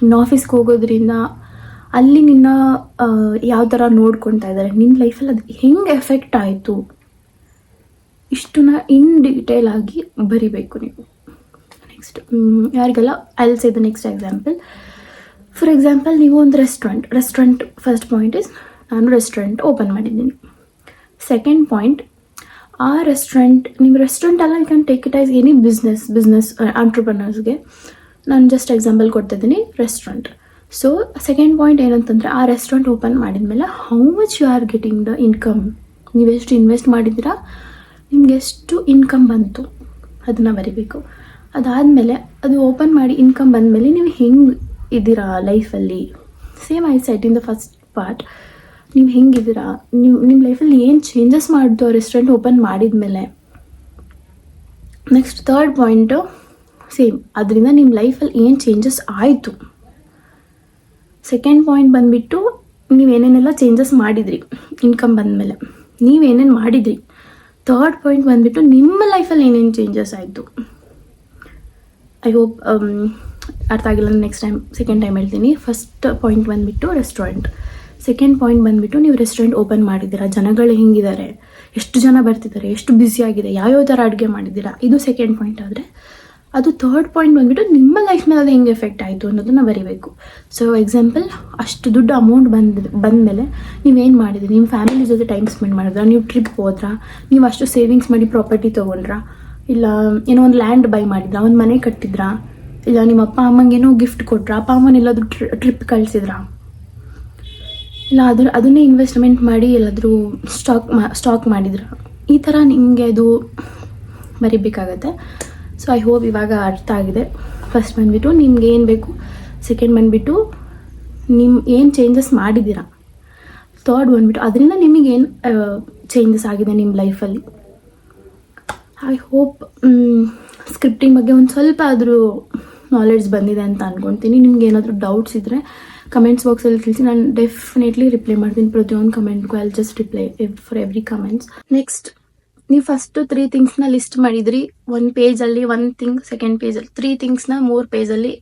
ನಿನ್ನ ಆಫೀಸ್ಗೆ ಹೋಗೋದ್ರಿಂದ ಅಲ್ಲಿ ನಿನ್ನ ಯಾವ ಥರ ನೋಡ್ಕೊತಾ ಇದ್ದಾರೆ, ನಿನ್ನ ಲೈಫಲ್ಲಿ ಅದು ಹೆಂಗೆ ಎಫೆಕ್ಟ್ ಆಯಿತು, ಇಷ್ಟನ್ನ ಇನ್ ಡೀಟೇಲ್ ಆಗಿ ಬರಿಬೇಕು ನೀವು. ನೆಕ್ಸ್ಟ್ ಯಾರಿಗೆಲ್ಲ I will say the next example. For example, ನೀವು ಒಂದು ರೆಸ್ಟೋರೆಂಟ್ ಫಸ್ಟ್ ಪಾಯಿಂಟ್ ಇಸ್, ನಾನು ರೆಸ್ಟೋರೆಂಟ್ ಓಪನ್ ಮಾಡಿದ್ದೀನಿ. ಸೆಕೆಂಡ್ ಪಾಯಿಂಟ್, ಆ ನೀವು ರೆಸ್ಟೋರೆಂಟ್ ಅಲ್ಲ, you can take it as any business ಆಂಟ್ರಪ್ರನರ್ಸ್ಗೆ ನಾನು ಜಸ್ಟ್ ಎಕ್ಸಾಂಪಲ್ ಕೊಡ್ತಿದ್ದೀನಿ, ರೆಸ್ಟೋರೆಂಟ್. ಸೊ ಸೆಕೆಂಡ್ ಪಾಯಿಂಟ್ ಏನಂತಂದರೆ, ಆ ರೆಸ್ಟೋರೆಂಟ್ ಓಪನ್ ಮಾಡಿದ್ಮೇಲೆ how much you are getting the income, ನೀವೆಷ್ಟು ಇನ್ವೆಸ್ಟ್ ಮಾಡಿದ್ದೀರಾ, ನಿಮ್ಗೆ ಎಷ್ಟು ಇನ್ಕಮ್ ಬಂತು ಅದನ್ನು ಬರಿಬೇಕು. ಅದಾದಮೇಲೆ ಅದು ಓಪನ್ ಮಾಡಿ ಇನ್ಕಮ್ ಬಂದಮೇಲೆ ನೀವು ಹೆಂಗೆ ಇದ್ದೀರಾ ಲೈಫಲ್ಲಿ, same I set in the first part, ನೀವು ಹೆಂಗಿದ್ದೀರಾ, ನೀವು ನಿಮ್ಮ ಲೈಫಲ್ಲಿ ಏನು ಚೇಂಜಸ್ ಮಾಡಿದ್ದು ರೆಸ್ಟೋರೆಂಟ್ ಓಪನ್ ಮಾಡಿದ ಮೇಲೆ. ನೆಕ್ಸ್ಟ್ ಥರ್ಡ್ ಪಾಯಿಂಟು ಸೇಮ್, ಅದರಿಂದ ನಿಮ್ಮ ಲೈಫಲ್ಲಿ ಏನು ಚೇಂಜಸ್ ಆಯಿತು. ಸೆಕೆಂಡ್ ಪಾಯಿಂಟ್ ಬಂದುಬಿಟ್ಟು, ನೀವೇನೇನೆಲ್ಲ ಚೇಂಜಸ್ ಮಾಡಿದ್ರಿ ಇನ್ಕಮ್ ಬಂದಮೇಲೆ, ನೀವೇನೇನು ಮಾಡಿದ್ರಿ. ಥರ್ಡ್ ಪಾಯಿಂಟ್ ಬಂದುಬಿಟ್ಟು, ನಿಮ್ಮ ಲೈಫಲ್ಲಿ ಏನೇನು ಚೇಂಜಸ್ ಆಯಿತು. ಐ ಹೋಪ್ ಅರ್ಥ ಆಗಿಲ್ಲ, ನೆಕ್ಸ್ಟ್ ಟೈಮ್ ಸೆಕೆಂಡ್ ಟೈಮ್ ಹೇಳ್ತೀನಿ. ಫಸ್ಟ್ ಪಾಯಿಂಟ್ ಬಂದುಬಿಟ್ಟು ರೆಸ್ಟೋರೆಂಟ್, ಸೆಕೆಂಡ್ ಪಾಯಿಂಟ್ ಬಂದುಬಿಟ್ಟು ನೀವು ರೆಸ್ಟೋರೆಂಟ್ ಓಪನ್ ಮಾಡಿದ್ದೀರಾ, ಜನಗಳು ಹೆಂಗಿದ್ದಾರೆ, ಎಷ್ಟು ಜನ ಬರ್ತಿದ್ದಾರೆ, ಎಷ್ಟು ಬ್ಯುಸಿಯಾಗಿದೆ, ಯಾವ್ಯಾವ ಥರ ಅಡುಗೆ ಮಾಡಿದ್ದೀರಾ, ಇದು ಸೆಕೆಂಡ್ ಪಾಯಿಂಟ್ ಆದರೆ. ಅದು ಥರ್ಡ್ ಪಾಯಿಂಟ್ ಬಂದುಬಿಟ್ಟು ನಿಮ್ಮ ಲೈಫ್ ಮೇಲೆ ಅದು ಹೆಂಗೆ ಎಫೆಕ್ಟ್ ಆಯಿತು ಅನ್ನೋದನ್ನ ಬರೀಬೇಕು. ಸೊ ಎಕ್ಸಾಂಪಲ್, ಅಷ್ಟು ದುಡ್ಡು ಅಮೌಂಟ್ ಬಂದಮೇಲೆ ನೀವೇನು ಮಾಡಿದ್ರಿ, ನಿಮ್ಮ ಫ್ಯಾಮಿಲಿ ಜೊತೆ ಟೈಮ್ ಸ್ಪೆಂಡ್ ಮಾಡಿದ್ರಾ, ನೀವು ಟ್ರಿಪ್ ಹೋದ್ರಾ, ನೀವು ಅಷ್ಟು ಸೇವಿಂಗ್ಸ್ ಮಾಡಿ ಪ್ರಾಪರ್ಟಿ ತೊಗೊಂಡ್ರಾ, ಇಲ್ಲ ಏನೋ ಒಂದು ಲ್ಯಾಂಡ್ ಬೈ ಮಾಡಿದ್ರಾ, ಒಂದು ಮನೆ ಕಟ್ಟಿದ್ರಾ, ಇಲ್ಲ ನಿಮ್ಮ ಅಪ್ಪ ಅಮ್ಮಂಗೇನೋ ಗಿಫ್ಟ್ ಕೊಟ್ರಾ, ಅಪ್ಪ ಅಮ್ಮನ ಎಲ್ಲಾದರೂ ಟ್ರಿಪ್ ಕಳಿಸಿದ್ರಾ, ಇಲ್ಲ ಅದನ್ನೇ ಇನ್ವೆಸ್ಟ್ಮೆಂಟ್ ಮಾಡಿ ಎಲ್ಲಾದರೂ ಸ್ಟಾಕ್ ಮಾಡಿದ್ರಾ, ಈ ಥರ ನಿಮಗೆ ಅದು ಬರೀಬೇಕಾಗತ್ತೆ. ಸೊ ಐ ಹೋಪ್ ಇವಾಗ ಅರ್ಥ ಆಗಿದೆ. ಫಸ್ಟ್ ಬಂದುಬಿಟ್ಟು ನಿಮ್ಗೆ ಏನು ಬೇಕು, ಸೆಕೆಂಡ್ ಬಂದುಬಿಟ್ಟು ನಿಮ್ಮ ಏನು ಚೇಂಜಸ್ ಮಾಡಿದ್ದೀರಾ, ಥರ್ಡ್ ಬಂದುಬಿಟ್ಟು ಅದರಿಂದ ನಿಮಗೇನು ಚೇಂಜಸ್ ಆಗಿದೆ ನಿಮ್ಮ ಲೈಫಲ್ಲಿ. ಐ ಹೋಪ್ ಸ್ಕ್ರಿಪ್ಟಿಂಗ್ ಬಗ್ಗೆ ಒಂದು ಸ್ವಲ್ಪ ಆದರೂ ನಾಲೆಡ್ಜ್ ಬಂದಿದೆ ಅಂತ ಅಂದ್ಕೊತೀನಿ. ನಿಮ್ಗೆ ಏನಾದರೂ ಡೌಟ್ಸ್ ಇದ್ದರೆ ಕಮೆಂಟ್ಸ್ ಬಾಕ್ಸಲ್ಲಿ ತಿಳಿಸಿ, ನಾನು ಡೆಫಿನೆಟ್ಲಿ ರಿಪ್ಲೈ ಮಾಡ್ತೀನಿ ಪ್ರತಿಯೊಂದು ಕಮೆಂಟ್ಗೂ. I will just reply for every comments. Next, ನೀವು ಫಸ್ಟು 3 ಥಿಂಗ್ಸ್ನ ಲಿಸ್ಟ್ ಮಾಡಿದ್ರಿ, 1 ಪೇಜಲ್ಲಿ 1 ಥಿಂಗ್, ಸೆಕೆಂಡ್ ಪೇಜಲ್ಲಿ 3 ಥಿಂಗ್ಸ್ನ 3 ಪೇಜಲ್ಲಿ,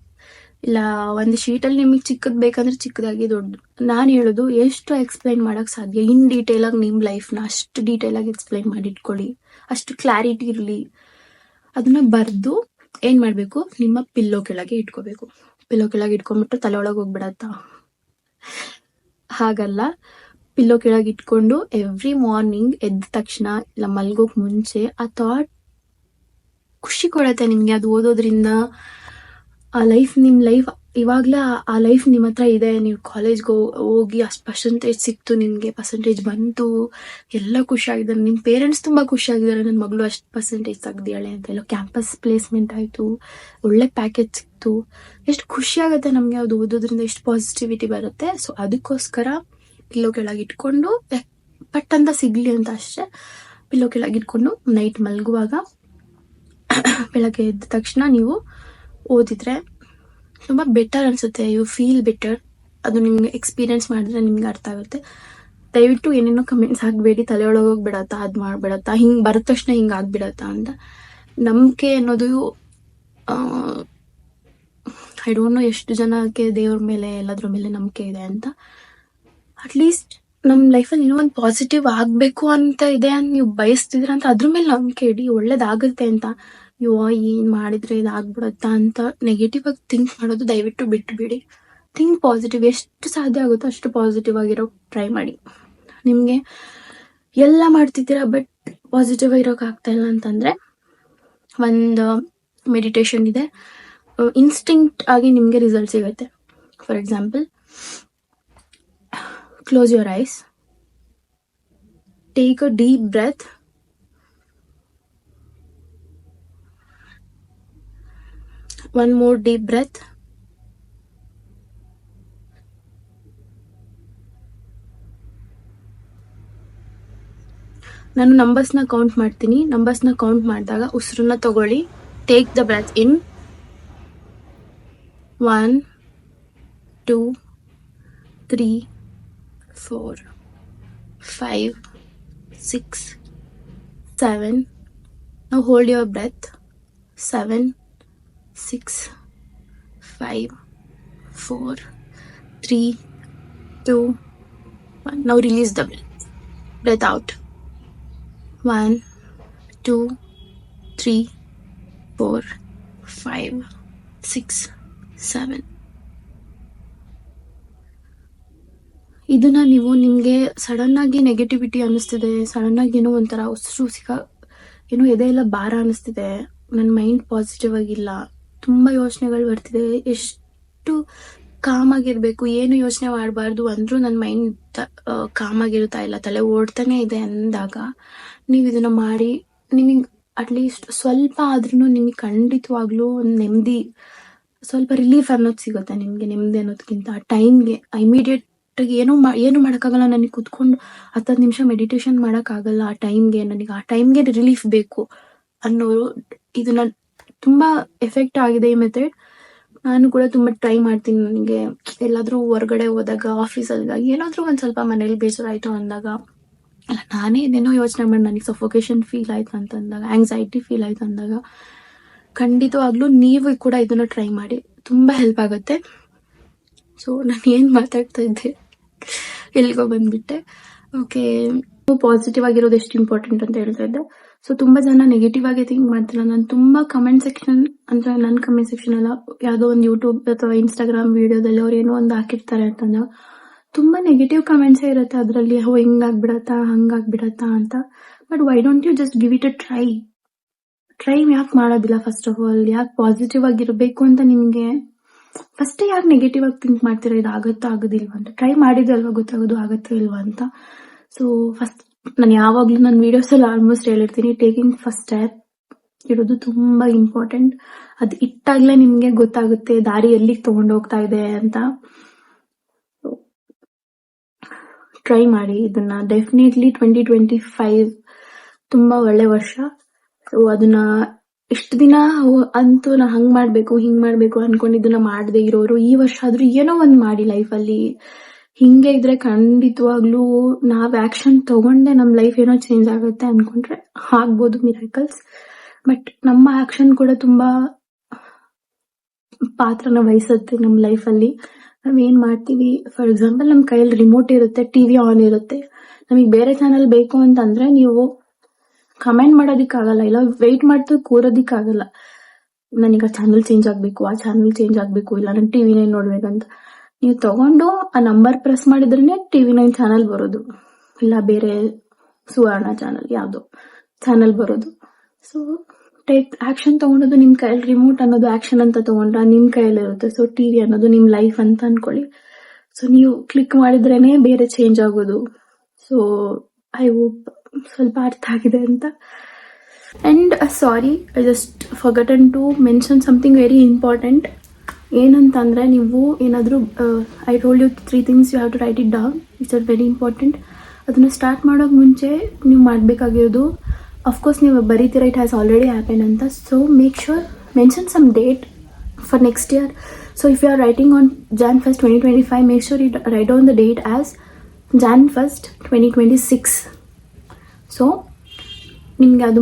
ಇಲ್ಲ ಒಂದು ಶೀಟಲ್ಲಿ ನಿಮಗೆ ಚಿಕ್ಕದು ಬೇಕಂದ್ರೆ ಚಿಕ್ಕದಾಗಿ, ದೊಡ್ಡ. ನಾನು ಹೇಳೋದು ಎಷ್ಟು ಎಕ್ಸ್ಪ್ಲೈನ್ ಮಾಡೋಕ್ಕೆ ಸಾಧ್ಯ ಇನ್ ಡೀಟೇಲಾಗಿ ನಿಮ್ಮ ಲೈಫ್ನ ಅಷ್ಟು ಡೀಟೇಲಾಗಿ ಎಕ್ಸ್ಪ್ಲೈನ್ ಮಾಡಿ ಇಟ್ಕೊಳ್ಳಿ, ಅಷ್ಟು ಕ್ಲಾರಿಟಿ ಇರಲಿ. ಅದನ್ನು ಬರೆದು ಏನು ಮಾಡಬೇಕು, ನಿಮ್ಮ ಪಿಲ್ಲೋ ಕೆಳಗೆ ಇಟ್ಕೋಬೇಕು. ಪಿಲ್ಲೋ ಕೆಳಗೆ ಇಟ್ಕೊಂಡ್ಬಿಟ್ಟು ತಲೆ ಒಳಗೆ ಹೋಗ್ಬಿಡತ್ತಾ, ಹಾಗಲ್ಲ. ಪಿಲ್ಲೋ ಕೆಳಗೆ ಇಟ್ಕೊಂಡು ಎವ್ರಿ ಮಾರ್ನಿಂಗ್ ಎದ್ದ ತಕ್ಷಣ ಇಲ್ಲ ಮಲ್ಗೋಕ್ ಮುಂಚೆ ಆ ಥಾಟ್ ಖುಷಿ ಕೊಡತ್ತೆ ನಿಮಗೆ. ಅದು ಓದೋದ್ರಿಂದ ಆ ಲೈಫ್, ನಿಮ್ಮ ಲೈಫ್ ಇವಾಗಲೇ ಆ ಲೈಫ್ ನಿಮ್ಮ ಹತ್ರ ಇದೆ. ನೀವು ಕಾಲೇಜ್ಗೆ ಹೋಗಿ ಅಷ್ಟು ಪರ್ಸೆಂಟೇಜ್ ಸಿಕ್ತು, ನಿಮಗೆ ಪರ್ಸೆಂಟೇಜ್ ಬಂತು, ಎಲ್ಲ ಖುಷಿಯಾಗಿದ್ದಾರೆ, ನಿಮ್ಮ ಪೇರೆಂಟ್ಸ್ ತುಂಬ ಖುಷಿಯಾಗಿದ್ದಾರೆ, ನನ್ನ ಮಗಳು ಅಷ್ಟು ಪರ್ಸೆಂಟೇಜ್ ತೆಗ್ದಿಯಾಳೆ ಅಂತ. ಎಲ್ಲ ಕ್ಯಾಂಪಸ್ ಪ್ಲೇಸ್ಮೆಂಟ್ ಆಯಿತು, ಒಳ್ಳೆ ಪ್ಯಾಕೇಜ್ ಸಿಕ್ತು, ಎಷ್ಟು ಖುಷಿಯಾಗುತ್ತೆ ನಮಗೆ ಅದು ಓದೋದ್ರಿಂದ, ಎಷ್ಟು ಪಾಸಿಟಿವಿಟಿ ಬರುತ್ತೆ. ಸೊ ಅದಕ್ಕೋಸ್ಕರ ಪಿಲ್ಲೋ ಕೆಳಗೆ ಇಟ್ಕೊಂಡು ಪಟ್ ಅಂತ ಸಿಗಲಿ ಅಂತ ಅಷ್ಟೇ ಪಿಲ್ಲೋ ಕೆಳಗೆ ಇಟ್ಕೊಂಡು ನೈಟ್ ಮಲಗುವಾಗ ಬೆಳಗ್ಗೆ ಎದ್ದ ತಕ್ಷಣ ನೀವು ಓದಿದ್ರೆ ತುಂಬ ಬೆಟರ್ ಅನಿಸುತ್ತೆ. You feel better. ಅದು ನಿಮ್ಗೆ ಎಕ್ಸ್ಪೀರಿಯನ್ಸ್ ಮಾಡಿದ್ರೆ ನಿಮ್ಗೆ ಅರ್ಥ ಆಗುತ್ತೆ. ದಯವಿಟ್ಟು ಏನೇನೋ ಕಮೆಂಟ್ಸ್ ಹಾಕಬೇಡಿ, ತಲೆಯೊಳಗೆ ಹೋಗ್ಬಿಡತ್ತಾ, ಅದು ಮಾಡ್ಬಿಡತ್ತಾ, ಹಿಂಗೆ ಬರದ ತಕ್ಷಣ ಹಿಂಗೆ ಆಗ್ಬಿಡತ್ತಾ ಅಂತ. ನಂಬಿಕೆ ಅನ್ನೋದು ಐ ಡೋಂಟ್ ನೋ ಎಷ್ಟು ಜನಕ್ಕೆ ದೇವ್ರ ಮೇಲೆ ಎಲ್ಲದ್ರ ಮೇಲೆ ನಂಬಿಕೆ ಇದೆ ಅಂತ. ಅಟ್ಲೀಸ್ಟ್ ನಮ್ಮ ಲೈಫಲ್ಲಿ ಏನೋ ಒಂದು ಪಾಸಿಟಿವ್ ಆಗಬೇಕು ಅಂತ ಇದೆ ಅಂತ ನೀವು ಬಯಸ್ತಿದ್ರ ಅಂತ ಅದ್ರ ಮೇಲೆ ನಂಬಿಕೆ ಇಡಿ, ಒಳ್ಳೇದಾಗುತ್ತೆ ಅಂತ. ಅಯ್ಯೋ ಏನು ಮಾಡಿದ್ರೆ ಇದಾಗ್ಬಿಡುತ್ತಾ ಅಂತ ನೆಗೆಟಿವ್ ಆಗಿ ಥಿಂಕ್ ಮಾಡೋದು ದಯವಿಟ್ಟು ಬಿಟ್ಟು ಬಿಡಿ. ಥಿಂಕ್ ಪಾಸಿಟಿವ್, ಎಷ್ಟು ಸಾಧ್ಯ ಆಗುತ್ತೋ ಅಷ್ಟು ಪಾಸಿಟಿವ್ ಆಗಿರೋ ಟ್ರೈ ಮಾಡಿ. ನಿಮಗೆ ಎಲ್ಲ ಮಾಡ್ತಿದ್ದೀರಾ ಬಟ್ ಪಾಸಿಟಿವ್ ಆಗಿರೋಕೆ ಆಗ್ತಾ ಇಲ್ಲ ಅಂತಂದರೆ ಒಂದು ಮೆಡಿಟೇಷನ್ ಇದೆ, ಇನ್ಸ್ಟಿಂಕ್ಟ್ ಆಗಿ ನಿಮಗೆ ರಿಸಲ್ಟ್ ಸಿಗುತ್ತೆ. For example, close your eyes, take a deep breath, one more deep breath, ನಾನು ನಂಬರ್ಸ್ನ ಕೌಂಟ್ ಮಾಡ್ತೀನಿ. ನಂಬರ್ಸ್ನ ಕೌಂಟ್ ಮಾಡಿದಾಗ ಉಸಿರನ್ನ ತಗೊಳ್ಳಿ. Take the breath in, 1 2 3 4 5 6 7. now hold your breath, 7 6 5 4 3 2 1. now release the breath out, 1 2 3 4 5 6 7. ಇದನ್ನ ನೀವು ನಿಮಗೆ ಸಡನ್ ಆಗಿ ನೆಗೆಟಿವಿಟಿ ಅನ್ನಿಸ್ತಿದೆ, ಸಡನ್ ಆಗಿ ಏನೋ ಒಂಥರ ಉಸಿರು ಏನೋ ಎದೆ ಎಲ್ಲ ಭಾರ ಅನ್ನಿಸ್ತಿದೆ, ನನ್ನ ಮೈಂಡ್ ಪಾಸಿಟಿವ್ ಆಗಿಲ್ಲ, ತುಂಬ ಯೋಚನೆಗಳು ಬರ್ತಿದೆ, ಎಷ್ಟು ಕಾಮ್ ಆಗಿರ್ಬೇಕು, ಏನು ಯೋಚನೆ ಮಾಡಬಾರ್ದು ಅಂದ್ರೂ ನನ್ನ ಮೈಂಡ್ ಕಾಮ್ ಆಗಿರ್ತಾ ಇಲ್ಲ, ತಲೆ ಓಡ್ತಾನೆ ಇದೆ ಅಂದಾಗ ನೀವು ಇದನ್ನ ಮಾಡಿ ನಿಮಗೆ ಅಟ್ಲೀಸ್ಟ್ ಸ್ವಲ್ಪ ಆದ್ರೂ ನಿಮಗೆ ಖಂಡಿತವಾಗ್ಲೂ ಒಂದು ನೆಮ್ಮದಿ, ಸ್ವಲ್ಪ ರಿಲೀಫ್ ಅನ್ನೋದು ಸಿಗುತ್ತೆ. ನಿಮಗೆ ನೆಮ್ಮದಿ ಅನ್ನೋದಕ್ಕಿಂತ ಆ ಟೈಮ್ಗೆ ಇಮಿಡಿಯೇಟ್ ಆಗಿ ಏನು ಮಾಡೋಕ್ಕಾಗಲ್ಲ, ನನಗೆ ಕೂತ್ಕೊಂಡು 10 ನಿಮಿಷ ಮೆಡಿಟೇಷನ್ ಮಾಡೋಕ್ಕಾಗಲ್ಲ ಆ ಟೈಮ್ಗೆ, ನನಗೆ ಆ ಟೈಮ್ಗೆ ರಿಲೀಫ್ ಬೇಕು ಅನ್ನೋರು ಇದನ್ನ ತುಂಬ ಎಫೆಕ್ಟ್ ಆಗಿದೆ ಈ ಮೆಥಡ್. ನಾನು ಕೂಡ ತುಂಬ ಟ್ರೈ ಮಾಡ್ತೀನಿ. ನನಗೆ ಎಲ್ಲಾದರೂ ಹೊರಗಡೆ ಹೋದಾಗ, ಆಫೀಸಲ್ಲಿ ಏನಾದರೂ ಒಂದು ಸ್ವಲ್ಪ ಮನೇಲಿ ಬೇಜಾರಾಯಿತು ಅಂದಾಗ, ಅಲ್ಲ ನಾನೇ ಏನೇನೋ ಯೋಚನೆ ಮಾಡಿ ನನಗೆ ಸಫೋಕೇಶನ್ ಫೀಲ್ ಆಯ್ತು ಅಂತಂದಾಗ, ಆಂಗ್ಸೈಟಿ ಫೀಲ್ ಆಯ್ತು ಅಂದಾಗ ಖಂಡಿತವಾಗ್ಲೂ ನೀವು ಕೂಡ ಇದನ್ನು ಟ್ರೈ ಮಾಡಿ, ತುಂಬ ಹೆಲ್ಪ್ ಆಗುತ್ತೆ. ಸೊ ನಾನು ಏನು ಮಾತಾಡ್ತಾ ಇದ್ದೆ, ಎಲ್ಲಿಗೋ ಬಂದ್ಬಿಟ್ಟೆ. ಓಕೆ, ಪಾಸಿಟಿವ್ ಆಗಿರೋದು ಎಷ್ಟು ಇಂಪಾರ್ಟೆಂಟ್ ಅಂತ ಹೇಳ್ತಾ ಇದ್ದೆ. ಸೊ ತುಂಬ ಜನ ನೆಗೆಟಿವ್ ಆಗಿ ಥಿಂಕ್ ಮಾಡ್ತಿಲ್ಲ. ನಾನು ತುಂಬ ಕಮೆಂಟ್ ಸೆಕ್ಷನ್ ಅಂದರೆ ನನ್ನ ಕಮೆಂಟ್ ಸೆಕ್ಷನ್ ಎಲ್ಲ ಯಾವುದೋ ಒಂದು ಯೂಟ್ಯೂಬ್ ಅಥವಾ ಇನ್ಸ್ಟಾಗ್ರಾಮ್ ವಿಡಿಯೋದಲ್ಲಿ ಅವ್ರು ಏನೋ ಒಂದು ಹಾಕಿರ್ತಾರೆ ಅಂತಂದಾಗ ತುಂಬ ನೆಗೆಟಿವ್ ಕಮೆಂಟ್ಸೇ ಇರುತ್ತೆ ಅದರಲ್ಲಿ. ಹಿಂಗಾಗ್ಬಿಡತ್ತಾ ಹಂಗಾಗ್ಬಿಡತ್ತಾ ಅಂತ. But why don't you just give it a try ಯಾಕೆ ಮಾಡೋದಿಲ್ಲ? ಫಸ್ಟ್ ಆಫ್ ಆಲ್ ಯಾಕೆ ಪಾಸಿಟಿವ್ ಆಗಿರಬೇಕು ಅಂತ ನಿಮಗೆ ಫಸ್ಟ್ ಯಾಕೆ ನೆಗೆಟಿವ್ ಆಗಿ ಥಿಂಕ್ ಮಾಡ್ತೀರಾ? ಇದು ಆಗುತ್ತಾ ಆಗೋದಿಲ್ವಾ ಅಂತ. ಟ್ರೈ ಮಾಡಿದ್ರೆ ಅಲ್ವಾ ಗೊತ್ತಾಗೋದು ಆಗುತ್ತೋ ಇಲ್ವಾ ಅಂತ. ಸೊ ಫಸ್ಟ್ ನಾನು ಯಾವಾಗಲೂ ನನ್ನ ವಿಡಿಯೋಸಲ್ಲಿ ಆಲ್ಮೋಸ್ಟ್ ಹೇಳಿರ್ತೀನಿ, ಟೇಕಿಂಗ್ ಫಸ್ಟ್ ಸ್ಟೆಪ್ ಇರೋದು ತುಂಬ ಇಂಪಾರ್ಟೆಂಟ್. ಅದು ಇಟ್ಟಾಗಲೇ ನಿಮಗೆ ಗೊತ್ತಾಗುತ್ತೆ ದಾರಿ ಎಲ್ಲಿಗೆ ತಗೊಂಡು ಹೋಗ್ತಾ ಇದೆ ಅಂತ. ಟ್ರೈ ಮಾಡಿ ಇದನ್ನ. ಡೆಫಿನೆಟ್ಲಿ 2025 ತುಂಬಾ ಒಳ್ಳೆ ವರ್ಷ. ಸೊ ಅದನ್ನ ಇಷ್ಟು ದಿನ ಅಂತೂ ನಾ ಹಂಗ್ ಮಾಡ್ಬೇಕು ಹಿಂಗ್ ಮಾಡ್ಬೇಕು ಅನ್ಕೊಂಡಿದ್ದನ್ನ ಮಾಡದೆ ಇರೋರು ಈ ವರ್ಷ ಆದ್ರೂ ಏನೋ ಒಂದ್ ಮಾಡಿ ಲೈಫಲ್ಲಿ. ಹಿಂಗೆ ಇದ್ರೆ ಖಂಡಿತವಾಗ್ಲೂ ನಾವ್ ಆಕ್ಷನ್ ತಗೊಂಡೆ ನಮ್ ಲೈಫ್ ಏನೋ ಚೇಂಜ್ ಆಗುತ್ತೆ ಅನ್ಕೊಂಡ್ರೆ ಆಗ್ಬೋದು ಮಿರಾಕಲ್ಸ್. ಬಟ್ ನಮ್ಮ ಆಕ್ಷನ್ ಕೂಡ ತುಂಬಾ ಪಾತ್ರನ ವಹಿಸುತ್ತೆ ನಮ್ ಲೈಫಲ್ಲಿ. ನಾವೇನ್ ಮಾಡ್ತೀವಿ, ಫಾರ್ ಎಕ್ಸಾಂಪಲ್ ನಮ್ ಕೈಯಲ್ಲಿ ರಿಮೋಟ್ ಇರುತ್ತೆ, ಟಿವಿ ಆನ್ ಇರುತ್ತೆ, ನಮಗೆ ಬೇರೆ ಚಾನಲ್ ಬೇಕು ಅಂತಂದ್ರೆ ನೀವು ಕಮೆಂಟ್ ಮಾಡೋದಿಕ್ಕಾಗಲ್ಲ, ಇಲ್ಲ ವೆಯ್ಟ್ ಮಾಡ್ತಾ ಕೂರೋದಿಕ್ಕಾಗಲ್ಲ. ನನಗೆ ಆ ಚಾನಲ್ ಚೇಂಜ್ ಆಗ್ಬೇಕು, ಆ ಚಾನಲ್ ಚೇಂಜ್ ಆಗ್ಬೇಕು, ಇಲ್ಲ ನಾನು TV9 ನೋಡ್ಬೇಕಂತ. ನೀವು ತಗೊಂಡು ಆ ನಂಬರ್ ಪ್ರೆಸ್ ಮಾಡಿದ್ರೇನೆ TV9 ಚಾನಲ್ ಬರೋದು, ಇಲ್ಲ ಬೇರೆ ಸುವರ್ಣ ಚಾನಲ್ ಯಾವ್ದೋ ಚಾನಲ್ ಬರೋದು. ಸೊ ಟೇಕ್ ಆಕ್ಷನ್ ತಗೊಂಡೋದು ನಿಮ್ ಕೈಯಲ್ಲಿ. ರಿಮೋಟ್ ಅನ್ನೋದು ಆಕ್ಷನ್ ಅಂತ ತಗೊಂಡ್ರೆ ನಿಮ್ ಕೈಯಲ್ಲಿ ಇರುತ್ತೆ. ಸೊ ಟಿವಿ ಅನ್ನೋದು ನಿಮ್ ಲೈಫ್ ಅಂತ ಅನ್ಕೊಳ್ಳಿ. ಸೊ ನೀವು ಕ್ಲಿಕ್ ಮಾಡಿದ್ರೇನೆ ಬೇರೆ ಚೇಂಜ್ ಆಗೋದು. ಸೊ ಐ ಹೋಪ್ ಸ್ವಲ್ಪ ಅರ್ಥ ಆಗಿದೆ ಅಂತ. And sorry, I just forgotten to mention something very important. ಏನಂತಂದ್ರೆ, ನೀವು ಏನಾದರೂ I told you 3 things, you have to write it down. It's are very important. ಅದನ್ನ ಸ್ಟಾರ್ಟ್ ಮಾಡೋಕೆ ಮುಂಚೆ ನೀವು ಮಾಡಬೇಕಾಗಿರೋದು, ಅಫ್ಕೋರ್ಸ್ ನೀವು ಬರೀತೀರ ಇಟ್ ಹ್ಯಾಸ್ ಆಲ್ರೆಡಿ ಹ್ಯಾಪನ್ ಅಂತ. So make sure mention some date for next year. So if you are writing on Jan 1st, 2025, make sure you write down the date as Jan 1st, 2026. So ನಿಮಗೆ ಅದು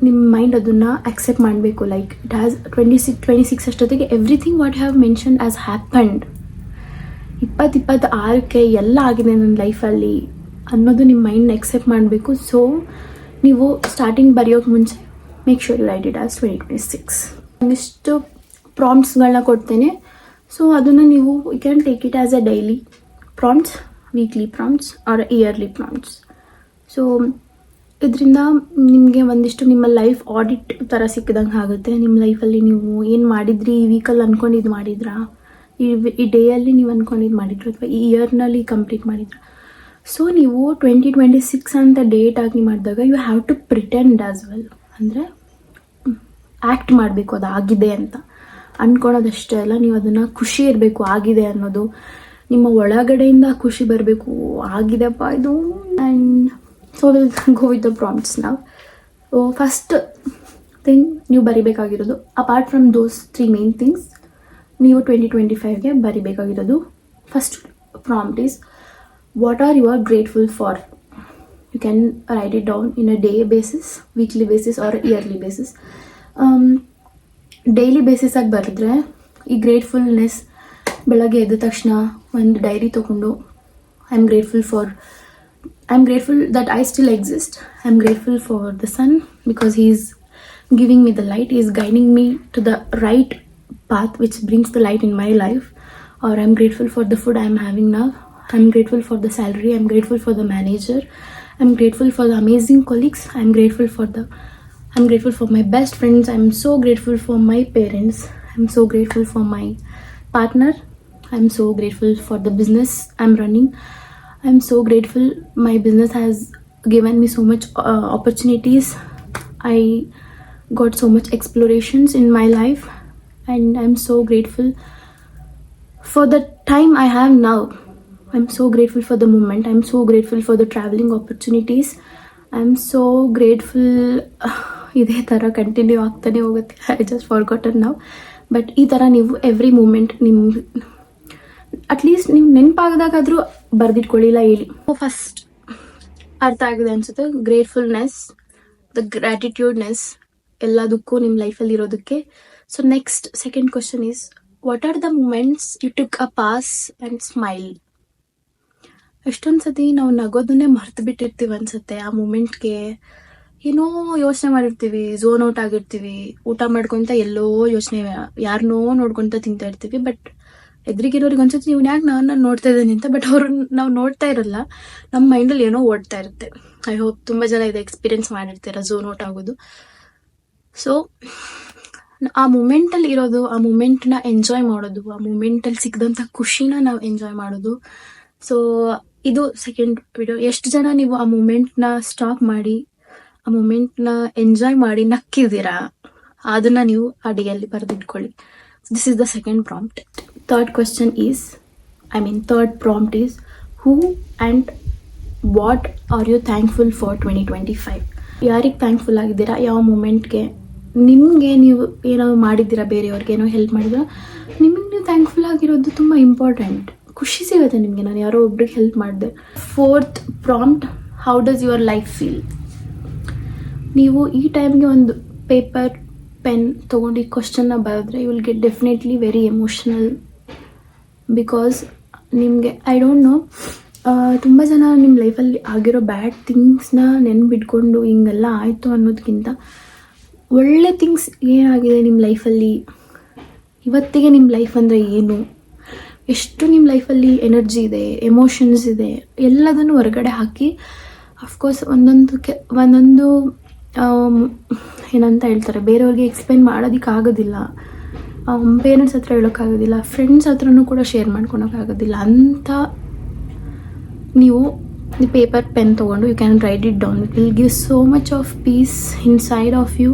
ನಿಮ್ಮ mind ಅದನ್ನು accept ಮಾಡಬೇಕು. Like it has 26 ಅಷ್ಟೊತ್ತಿಗೆ everything what have mention as happened. 26ಕ್ಕೆ ಎಲ್ಲ ಆಗಿದೆ ನನ್ನ ಲೈಫಲ್ಲಿ ಅನ್ನೋದು ನಿಮ್ಮ ಮೈಂಡ್ನ ಎಕ್ಸೆಪ್ಟ್ ಮಾಡಬೇಕು. ಸೊ ನೀವು ಸ್ಟಾರ್ಟಿಂಗ್ ಬರೆಯೋಕೆ ಮುಂಚೆ make sure you write it as 2026. ಒಂದಿಷ್ಟು ಪ್ರಾಂಪ್ಟ್ಸ್ಗಳನ್ನ ಕೊಡ್ತೇನೆ. ಸೊ ಅದನ್ನು ನೀವು you can take it as a daily prompts, weekly prompts or yearly prompts. So ಇದರಿಂದ ನಿಮಗೆ ಒಂದಿಷ್ಟು ನಿಮ್ಮ ಲೈಫ್ ಆಡಿಟ್ ಥರ ಸಿಕ್ಕಿದಂಗೆ ಆಗುತ್ತೆ. ನಿಮ್ಮ ಲೈಫಲ್ಲಿ ನೀವು ಏನು ಮಾಡಿದ್ರಿ, ಈ ವೀಕಲ್ಲಿ ಅಂದ್ಕೊಂಡಿದ್ದು ಮಾಡಿದ್ರಾ, ಈ ಡೇಯಲ್ಲಿ ನೀವು ಅಂದ್ಕೊಂಡಿದ್ದು ಮಾಡಿದ್ರು, ಅಥವಾ ಈ ಇಯರ್ನಲ್ಲಿ ಕಂಪ್ಲೀಟ್ ಮಾಡಿದ್ರ. ಸೊ ನೀವು 2026 ಅಂತ ಡೇಟ್ ಆಗಿ ಮಾಡಿದಾಗ you have to pretend as well. ಅಂದರೆ ಆ್ಯಕ್ಟ್ ಮಾಡಬೇಕು ಅದು ಆಗಿದೆ ಅಂತ ಅಂದ್ಕೊಳೋದಷ್ಟೇ ಅಲ್ಲ, ನೀವು ಅದನ್ನು ಖುಷಿ ಇರಬೇಕು ಆಗಿದೆ ಅನ್ನೋದು, ನಿಮ್ಮ ಒಳಗಡೆಯಿಂದ ಖುಷಿ ಬರಬೇಕು, ಆಗಿದೆಪ್ಪ ಇದು. And so will go with the prompts ನಾವು. ಫಸ್ಟ್ ಥಿಂಗ್ ನೀವು ಬರಿಬೇಕಾಗಿರೋದು, apart from those 3 main things, ನೀವು 2025ಗೆ ಬರಿಬೇಕಾಗಿರೋದು first prompt is what are you are grateful for. You can write it down in a day basis, weekly basis or yearly basis. Daily ಬೇಸಿಸಾಗಿ ಬರೆದ್ರೆ ಈ gratefulness ಬೆಳಗ್ಗೆ ಎದ್ದ ತಕ್ಷಣ ಒಂದು ಡೈರಿ ತೊಗೊಂಡು I am grateful that I still exist. I'm grateful for the sun because he is giving me the light. He is guiding me to the right path which brings the light in my life. Or I'm grateful for the food I'm having now. I'm grateful for the salary. I'm grateful for the manager. I'm grateful for the amazing colleagues. I'm grateful for my best friends. I'm so grateful for my parents. I'm so grateful for my partner. I'm so grateful for the business I'm running. I'm so grateful my business has given me so much opportunities. I got so much explorations in my life, and I'm so grateful for the time I have now. I'm so grateful for the moment. I'm so grateful for the traveling opportunities. I'm so grateful. ಇದೇ ಥರ continue ಆಗ್ತಾನೆ ಹೋಗುತ್ತೆ. I just forgotten now. But ಈ ಥರ ನೀವು every moment ನಿಮ್ಮ at least ನೀವು ನೆನಪಾಗದಾಗಾದರೂ ಬರೆದಿಟ್ಕೊಳ್ಳಿ, ಇಲ್ಲ ಹೇಳಿ. ಫಸ್ಟ್ ಅರ್ಥ ಆಗಿದೆ ಅನ್ಸುತ್ತೆ. ಗ್ರೇಟ್ಫುಲ್ನೆಸ್, ದ ಗ್ರ್ಯಾಟಿಟ್ಯೂಡ್ನೆಸ್ ಎಲ್ಲದಕ್ಕೂ ನಿಮ್ಮ ಲೈಫಲ್ಲಿ ಇರೋದಕ್ಕೆ. So next second question is what are the moments you took a pause and smile. ಎಷ್ಟೊಂದು ಸತಿ ನಾವು ನಗೋದನ್ನೇ ಮರ್ತು ಬಿಟ್ಟಿರ್ತೀವಿ ಅನ್ಸುತ್ತೆ. ಆ ಮೂಮೆಂಟ್ಗೆ ಏನೋ ಯೋಚನೆ ಮಾಡಿರ್ತೀವಿ, ಝೋನ್ ಔಟ್ ಆಗಿರ್ತೀವಿ, ಊಟ ಮಾಡ್ಕೊತ ಎಲ್ಲೋ ಯೋಚನೆ, ಯಾರನ್ನೋ ನೋಡ್ಕೊತ ತಿಂತಾ ಇರ್ತೀವಿ. ಬಟ್ ಎದುರಿಗಿರೋರಿಗೆ ಅನ್ಸುತ್ತೆ ನೀವು ಯಾಕೆ ನಾನು ನೋಡ್ತಾ ಇದ್ದೀನಿ ಅಂತ. ಬಟ್ ಅವ್ರು ನಾವು ನೋಡ್ತಾ ಇರಲ್ಲ, ನಮ್ಮ ಮೈಂಡಲ್ಲಿ ಏನೋ ಓಡ್ತಾ ಇರುತ್ತೆ. ಐ ಹೋಪ್ ತುಂಬ ಜನ ಇದು ಎಕ್ಸ್ಪೀರಿಯನ್ಸ್ ಮಾಡಿರ್ತೀರ, ಝೋನ್ ಔಟ್ ಆಗೋದು. ಸೊ ಆ ಮೂಮೆಂಟಲ್ಲಿ ಇರೋದು, ಆ ಮೂಮೆಂಟ್ನ ಎಂಜಾಯ್ ಮಾಡೋದು, ಆ ಮೂಮೆಂಟಲ್ಲಿ ಸಿಕ್ಕಿದಂಥ ಖುಷಿನ ನಾವು ಎಂಜಾಯ್ ಮಾಡೋದು. ಸೊ ಇದು ಸೆಕೆಂಡ್ ವಿಡಿಯೋ. ಎಷ್ಟು ಜನ ನೀವು ಆ ಮೂಮೆಂಟ್ನ ಸ್ಟಾಪ್ ಮಾಡಿ, ಆ ಮೂಮೆಂಟ್ನ ಎಂಜಾಯ್ ಮಾಡಿ ನಕ್ಕಿದ್ದೀರಾ, ಅದನ್ನ ನೀವು ಆ ಡೇಯಲ್ಲಿ ಬರೆದಿಟ್ಕೊಳ್ಳಿ. This is the second prompt. Third prompt is who and what are you thankful for 2025. ಯಾರಿಗೆ ಥ್ಯಾಂಕ್ಫುಲ್ ಆಗಿದ್ದೀರಾ, ಯಾವ ಮೂಮೆಂಟ್ಗೆ, ನಿಮಗೆ ನೀವು ಏನೋ ಮಾಡಿದ್ದೀರಾ, ಬೇರೆಯವ್ರಿಗೆ ಏನೋ ಹೆಲ್ಪ್ ಮಾಡಿದ್ದೀರಾ, ನಿಮಗೆ ನೀವು ಥ್ಯಾಂಕ್ಫುಲ್ ಆಗಿರೋದು ತುಂಬ ಇಂಪಾರ್ಟೆಂಟ್. ಖುಷಿ ಸಿಗುತ್ತೆ ನಿಮಗೆ, ನಾನು ಯಾರೋ ಒಬ್ರಿಗೆ ಹೆಲ್ಪ್ ಮಾಡಿದೆ. Fourth prompt, how does your life feel. ನೀವು ಈ ಟೈಮ್ಗೆ ಒಂದು ಪೇಪರ್ ಪೆನ್ ತೊಗೊಂಡು ಈ ಕ್ವಶನ್ನ ಬರೆದ್ರೆ you will get definitely very emotional. Because ನಿಮಗೆ ಐ ಡೋಂಟ್ ನೋ, ತುಂಬ ಜನ ನಿಮ್ಮ ಲೈಫಲ್ಲಿ ಆಗಿರೋ ಬ್ಯಾಡ್ ಥಿಂಗ್ಸ್ನ ನೆನ್ಪಿಟ್ಕೊಂಡು ಹಿಂಗೆಲ್ಲ ಆಯಿತು ಅನ್ನೋದಕ್ಕಿಂತ ಒಳ್ಳೆ ಥಿಂಗ್ಸ್ ಏನಾಗಿದೆ ನಿಮ್ಮ ಲೈಫಲ್ಲಿ, ಇವತ್ತಿಗೆ ನಿಮ್ಮ ಲೈಫ್ ಅಂದರೆ ಏನು, ಎಷ್ಟು ನಿಮ್ಮ ಲೈಫಲ್ಲಿ ಎನರ್ಜಿ ಇದೆ, ಎಮೋಷನ್ಸ್ ಇದೆ, ಎಲ್ಲದನ್ನು ಹೊರಗಡೆ ಹಾಕಿ. ಅಫ್ಕೋರ್ಸ್ ಒಂದೊಂದು ಏನಂತ ಹೇಳ್ತಾರೆ, ಬೇರೆಯವ್ರಿಗೆ ಎಕ್ಸ್ಪ್ಲೈನ್ ಮಾಡೋದಕ್ಕಾಗೋದಿಲ್ಲ, ಪೇರೆಂಟ್ಸ್ ಹತ್ರ ಹೇಳೋಕ್ಕಾಗೋದಿಲ್ಲ, ಫ್ರೆಂಡ್ಸ್ ಹತ್ರನೂ ಕೂಡ ಶೇರ್ ಮಾಡ್ಕೊಳಕ್ಕಾಗೋದಿಲ್ಲ ಅಂತ ನೀವು ಪೇಪರ್ ಪೆನ್ ತೊಗೊಂಡು you can write it down. It will give so much of peace inside of you.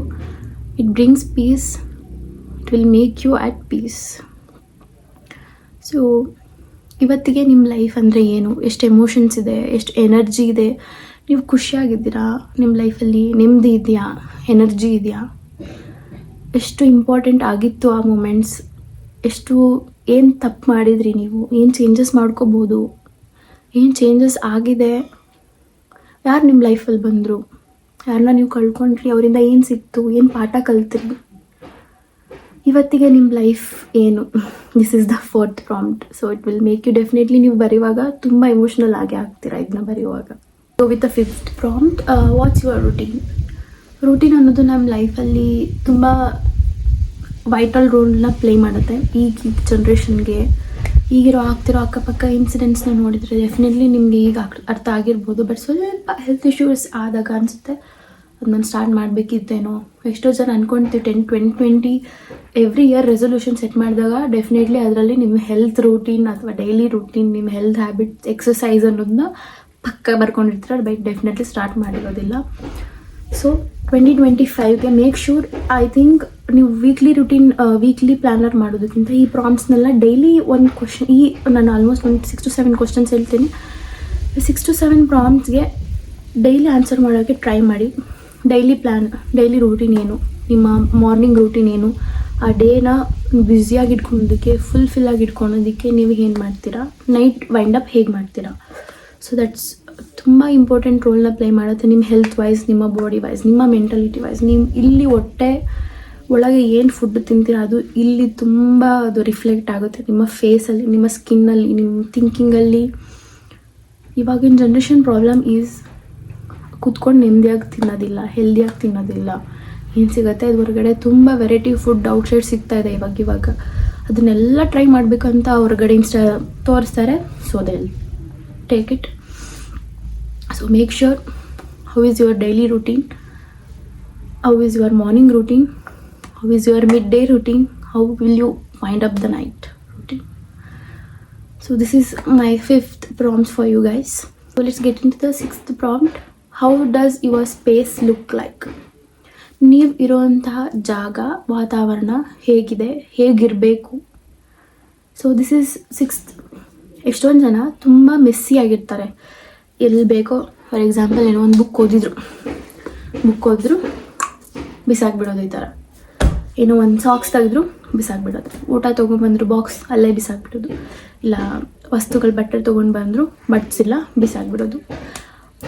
It brings peace, it will make you at peace. So ಇವತ್ತಿಗೆ ನಿಮ್ಮ life ಅಂದರೆ ಏನು, ಎಷ್ಟು ಎಮೋಷನ್ಸ್ ಇದೆ, ಎಷ್ಟು ಎನರ್ಜಿ ಇದೆ, ನೀವು ಖುಷಿಯಾಗಿದ್ದೀರಾ, ನಿಮ್ಮ ಲೈಫಲ್ಲಿ ನೆಮ್ಮದಿ ಇದೆಯಾ, ಎನರ್ಜಿ ಇದೆಯಾ, ಎಷ್ಟು ಇಂಪಾರ್ಟೆಂಟ್ ಆಗಿತ್ತು ಆ ಮೂಮೆಂಟ್ಸ್, ಏನು ತಪ್ಪು ಮಾಡಿದ್ರಿ ನೀವು, ಏನು ಚೇಂಜಸ್ ಮಾಡ್ಕೋಬೋದು, ಏನು ಚೇಂಜಸ್ ಆಗಿದೆ, ಯಾರು ನಿಮ್ಮ ಲೈಫಲ್ಲಿ ಬಂದರು, ಯಾರನ್ನ ನೀವು ಕಳ್ಕೊಂಡ್ರಿ, ಅವರಿಂದ ಏನು ಸಿಕ್ತು, ಏನು ಪಾಠ ಕಲ್ತ್ರಿ, ಇವತ್ತಿಗೆ ನಿಮ್ಮ ಲೈಫ್ ಏನು. This is the 4th prompt. So it will make you definitely ನೀವು ಬರೆಯುವಾಗ ತುಂಬ ಎಮೋಷ್ನಲ್ ಆಗಿ ಆಗ್ತೀರಾ ಇದನ್ನ ಬರೆಯುವಾಗ. So with the 5th prompt, what's your routine. Routine ಅನ್ನೋದು ನಮ್ಮ ಲೈಫಲ್ಲಿ ತುಂಬ ವೈಟಲ್ ರೋಲ್ನ ಪ್ಲೇ ಮಾಡುತ್ತೆ. ಈಗ ಜನ್ರೇಷನ್ಗೆ ಈಗಿರೋ ಆಗ್ತಿರೋ ಅಕ್ಕಪಕ್ಕ ಇನ್ಸಿಡೆಂಟ್ಸ್ನ ನೋಡಿದರೆ ಡೆಫಿನೆಟ್ಲಿ ನಿಮಗೆ ಈಗ ಅರ್ಥ ಆಗಿರ್ಬೋದು. ಬಟ್ ಸ್ವಲ್ಪ ಹೆಲ್ತ್ ಇಶ್ಯೂಸ್ ಆದಾಗ ಅನಿಸುತ್ತೆ ಅದನ್ನ ಸ್ಟಾರ್ಟ್ ಮಾಡಬೇಕಿತ್ತೇನೋ. ಎಷ್ಟೋ ಜನ ಅಂದ್ಕೊಳ್ತೀವಿ 2020 ಎವ್ರಿ ಇಯರ್ ರೆಸೊಲ್ಯೂಷನ್ ಸೆಟ್ ಮಾಡಿದಾಗ ಡೆಫಿನೆಟ್ಲಿ ಅದರಲ್ಲಿ ನಿಮ್ಮ ಹೆಲ್ತ್ ರೂಟೀನ್ ಅಥವಾ ಡೈಲಿ ರೂಟೀನ್, ನಿಮ್ಮ ಹೆಲ್ತ್ ಹ್ಯಾಬಿಟ್ಸ್, ಎಕ್ಸಸೈಸ್ ಅನ್ನೋದನ್ನ ಪಕ್ಕ ಬರ್ಕೊಂಡಿರ್ತೀರ. ಬಟ್ ಡೆಫಿನೆಟ್ಲಿ ಸ್ಟಾರ್ಟ್ ಮಾಡಿರೋದಿಲ್ಲ. ಸೊ 2025ಗೆ ಮೇಕ್ ಶೂರ್, ಐ ಥಿಂಕ್ ನೀವು ವೀಕ್ಲಿ ಪ್ಲ್ಯಾನರ್ ಮಾಡೋದಕ್ಕಿಂತ ಈ ಪ್ರಾಂಪ್ಟ್ಸ್ನೆಲ್ಲ ಡೈಲಿ ಒಂದು ಕ್ವಶನ್, ನಾನು ಆಲ್ಮೋಸ್ಟ್ ಒಂದು 6 to 7 ಕ್ವಶನ್ಸ್ ಹೇಳ್ತೀನಿ. 6 to 7 ಪ್ರಾಂಪ್ಟ್ಸ್ಗೆ ಡೈಲಿ ಆನ್ಸರ್ ಮಾಡೋಕ್ಕೆ ಟ್ರೈ ಮಾಡಿ. ಡೈಲಿ ರೂಟೀನ್ ಏನು, ನಿಮ್ಮ ಮಾರ್ನಿಂಗ್ ರೂಟೀನ್ ಏನು, ಆ ಡೇನ ಬ್ಯುಸಿಯಾಗಿ ಇಟ್ಕೊಳೋದಕ್ಕೆ, ಫುಲ್ಫಿಲ್ಲಾಗಿ ಇಟ್ಕೊಳೋದಕ್ಕೆ ನೀವು ಏನು ಮಾಡ್ತೀರಾ, ನೈಟ್ ವೈಂಡ್ ಅಪ್ ಹೇಗೆ ಮಾಡ್ತೀರಾ. ಸೊ ದಟ್ಸ್ ತುಂಬ ಇಂಪಾರ್ಟೆಂಟ್ ರೋಲ್ನ ಪ್ಲೇ ಮಾಡುತ್ತೆ ನಿಮ್ಮ ಹೆಲ್ತ್ ವೈಸ್, ನಿಮ್ಮ ಬಾಡಿ ವೈಸ್, ನಿಮ್ಮ ಮೆಂಟಾಲಿಟಿ ವೈಸ್. ನೀವು ಇಲ್ಲಿ ಹೊಟ್ಟೆ ಒಳಗೆ ಏನು ಫುಡ್ ತಿಂತೀರಾ ಅದು ಇಲ್ಲಿ ತುಂಬ ಅದು ರಿಫ್ಲೆಕ್ಟ್ ಆಗುತ್ತೆ ನಿಮ್ಮ ಫೇಸಲ್ಲಿ, ನಿಮ್ಮ ಸ್ಕಿನ್ನಲ್ಲಿ, ನಿಮ್ಮ ಥಿಂಕಿಂಗಲ್ಲಿ. ಇವಾಗಿನ ಜನ್ರೇಷನ್ ಪ್ರಾಬ್ಲಮ್ ಈಸ್ ಕೂತ್ಕೊಂಡು ನೆಮ್ಮದಿಯಾಗಿ ತಿನ್ನೋದಿಲ್ಲ, ಹೆಲ್ದಿಯಾಗಿ ತಿನ್ನೋದಿಲ್ಲ. ಏನು ಸಿಗುತ್ತೆ ಅದು ಹೊರಗಡೆ ತುಂಬ ವೆರೈಟಿ ಫುಡ್ ಔಟ್ಸೈಡ್ ಸಿಗ್ತಾ ಇದೆ ಇವಾಗ. ಅದನ್ನೆಲ್ಲ ಟ್ರೈ ಮಾಡಬೇಕಂತ ಹೊರಗಡೆ ತೋರಿಸ್ತಾರೆ. So they take it. So make sure, how is your daily routine, how is your morning routine, how is your mid day routine, how will you wind up the night routine. So this is my 5th prompt for you guys. So let's get into the 6th prompt. How does your space look like? ನೀವು ಇರೋಂತಹ ಜಾಗ, ವಾತಾವರಣ ಹೇಗಿದೆ, ಹೇಗಿರಬೇಕು. So this is 6th. ಎಷ್ಟೊಂದು ಜನ ತುಂಬ Messi ಆಗಿರ್ತಾರೆ. ಎಲ್ಲಿ ಬೇಕೋ, ಫಾರ್ ಎಕ್ಸಾಂಪಲ್ ಏನೋ ಒಂದು ಬುಕ್ ಓದಿದ್ರು ಬಿಸಾಕ್ಬಿಡೋದು, ಈ ಥರ. ಏನೋ ಒಂದು ಸಾಕ್ಸ್ ತೆಗೆದ್ರು ಬಿಸಾಕ್ಬಿಡೋದು, ಊಟ ತೊಗೊಂಡ್ಬಂದ್ರು ಬಾಕ್ಸ್ ಅಲ್ಲೇ ಬಿಸಾಕ್ಬಿಡೋದು, ಇಲ್ಲ ವಸ್ತುಗಳು ಬಟ್ಟೆ ತೊಗೊಂಡು ಬಂದರು ಮಡ್ಸಿಲ್ಲ ಬಿಸಾಕ್ಬಿಡೋದು.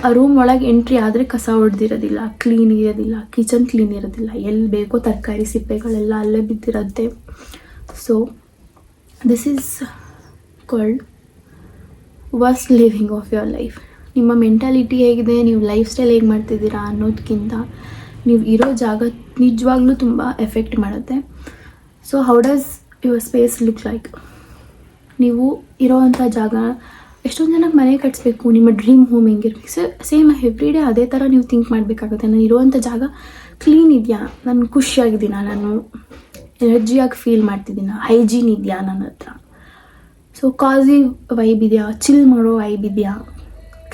ಆ ರೂಮ್ ಒಳಗೆ ಎಂಟ್ರಿ ಆದರೆ ಕಸ ಹೊಡೆದಿರೋದಿಲ್ಲ, ಕ್ಲೀನ್ ಇರೋದಿಲ್ಲ, ಕಿಚನ್ ಕ್ಲೀನ್ ಇರೋದಿಲ್ಲ, ಎಲ್ಲಿ ಬೇಕೋ ತರಕಾರಿ ಸಿಪ್ಪೆಗಳೆಲ್ಲ ಅಲ್ಲೇ ಬಿದ್ದಿರುತ್ತೆ. So this is called worst living of your life. ನಿಮ್ಮ ಮೆಂಟಾಲಿಟಿ ಹೇಗಿದೆ, ನೀವು ಲೈಫ್ ಸ್ಟೈಲ್ ಹೇಗೆ ಮಾಡ್ತಿದ್ದೀರಾ ಅನ್ನೋದಕ್ಕಿಂತ ನೀವು ಇರೋ ಜಾಗ ನಿಜವಾಗ್ಲೂ ತುಂಬ ಎಫೆಕ್ಟ್ ಮಾಡುತ್ತೆ. So how does your space look like? ನೀವು ಇರೋವಂಥ ಜಾಗ, ಎಷ್ಟೊಂದು ಜನಕ್ಕೆ ಮನೆ ಕಟ್ಸ್ಬೇಕು, ನಿಮ್ಮ ಡ್ರೀಮ್ ಹೋಮ್ ಹೆಂಗಿರ್ಬೇಕು, ಸೇಮ್ ಎವ್ರಿ ಡೇ ಅದೇ ಥರ ನೀವು ಥಿಂಕ್ ಮಾಡಬೇಕಾಗುತ್ತೆ. ನಾನು ಇರುವಂಥ ಜಾಗ ಕ್ಲೀನ್ ಇದೆಯಾ, ನಾನು ಖುಷಿಯಾಗಿದ್ದೀನ, ನಾನು ಎನರ್ಜಿಯಾಗಿ ಫೀಲ್ ಮಾಡ್ತಿದ್ದೀನ, ಹೈಜೀನ್ ಇದೆಯಾ ನನ್ನ ಹತ್ರ, ಸೊ ಕಾಸಿ ವೈಬ್ ಇದೆಯಾ, ಚಿಲ್ ಮಾಡೋ ವೈಬ್ ಇದೆಯಾ,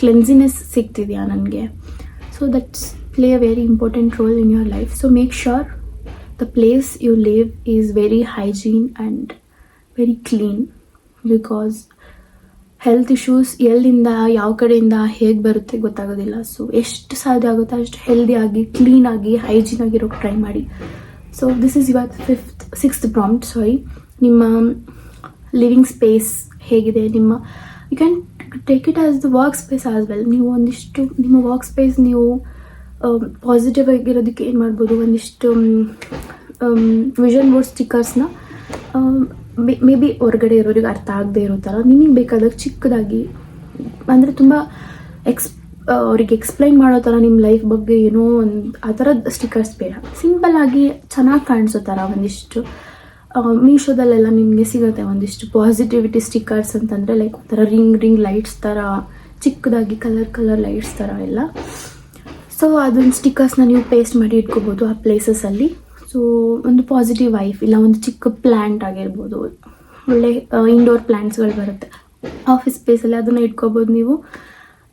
ಕ್ಲೆನ್ಸಿನೆಸ್ ಸಿಗ್ತಿದೆಯಾ ನನಗೆ. So that's play a very important role in your life. So make sure the place you live is very hygiene and very clean. Because health issues ಎಲ್ಲಿಂದ, ಯಾವ ಕಡೆಯಿಂದ ಹೇಗೆ ಬರುತ್ತೆ ಗೊತ್ತಾಗೋದಿಲ್ಲ. ಸೊ ಎಷ್ಟು ಸಾಧ್ಯ ಆಗುತ್ತೋ ಅಷ್ಟು ಹೆಲ್ದಿಯಾಗಿ, ಕ್ಲೀನಾಗಿ, ಹೈಜೀನ್ ಆಗಿರೋಕ್ಕೆ ಟ್ರೈ ಮಾಡಿ. So this is your 6th prompt. ನಿಮ್ಮ ಲಿವಿಂಗ್ ಸ್ಪೇಸ್ ಹೇಗಿದೆ, you can take it as the work space as well. ನೀವು ಒಂದಿಷ್ಟು ನಿಮ್ಮ ವರ್ಕ್ ಸ್ಪೇಸ್ ನೀವು ಪಾಸಿಟಿವ್ ಆಗಿರೋದಕ್ಕೆ ಏನು ಮಾಡ್ಬೋದು, ಒಂದಿಷ್ಟು ವಿಷನ್ ಬೋರ್ಡ್ ಸ್ಟಿಕ್ಕರ್ಸ್ನ ಮೇ ಬಿ ಹೊರಗಡೆ ಇರೋರಿಗೆ ಅರ್ಥ ಆಗದೆ ಇರೋ ಥರ ನಿಮಗೆ ಬೇಕಾದಾಗ ಚಿಕ್ಕದಾಗಿ, ಅಂದರೆ ತುಂಬ ಅವ್ರಿಗೆ ಎಕ್ಸ್ಪ್ಲೈನ್ ಮಾಡೋ ಥರ ನಿಮ್ಮ ಲೈಫ್ ಬಗ್ಗೆ ಏನೋ ಒಂದು ಆ ಥರದ ಸ್ಟಿಕ್ಕರ್ಸ್ ಬೇಡ. ಸಿಂಪಲ್ಲಾಗಿ ಚೆನ್ನಾಗಿ ಕಾಣಿಸೋ ಥರ ಒಂದಿಷ್ಟು ಮೀಶೋದಲ್ಲೆಲ್ಲ ನಿಮಗೆ ಸಿಗುತ್ತೆ ಒಂದಿಷ್ಟು ಪಾಸಿಟಿವಿಟಿ ಸ್ಟಿಕ್ಕರ್ಸ್ ಅಂತಂದರೆ, ಲೈಕ್ ಒಂಥರ ರಿಂಗ್ ಲೈಟ್ಸ್ ಥರ ಚಿಕ್ಕದಾಗಿ ಕಲರ್ ಲೈಟ್ಸ್ ಥರ ಎಲ್ಲ. ಸೊ ಅದೊಂದು ಸ್ಟಿಕ್ಕರ್ಸ್ನ ನೀವು ಪೇಸ್ಟ್ ಮಾಡಿ ಇಟ್ಕೋಬೋದು ಆ ಪ್ಲೇಸಸಲ್ಲಿ. ಸೊ ಒಂದು ಪಾಸಿಟಿವ್ ವೈಫ್, ಇಲ್ಲ ಒಂದು ಚಿಕ್ಕ ಪ್ಲ್ಯಾಂಟ್ ಆಗಿರ್ಬೋದು, ಒಳ್ಳೆ ಇಂಡೋರ್ ಪ್ಲ್ಯಾಂಟ್ಸ್ಗಳು ಬರುತ್ತೆ ಆಫೀಸ್ ಸ್ಪೇಸಲ್ಲಿ, ಅದನ್ನು ಇಟ್ಕೋಬೋದು ನೀವು.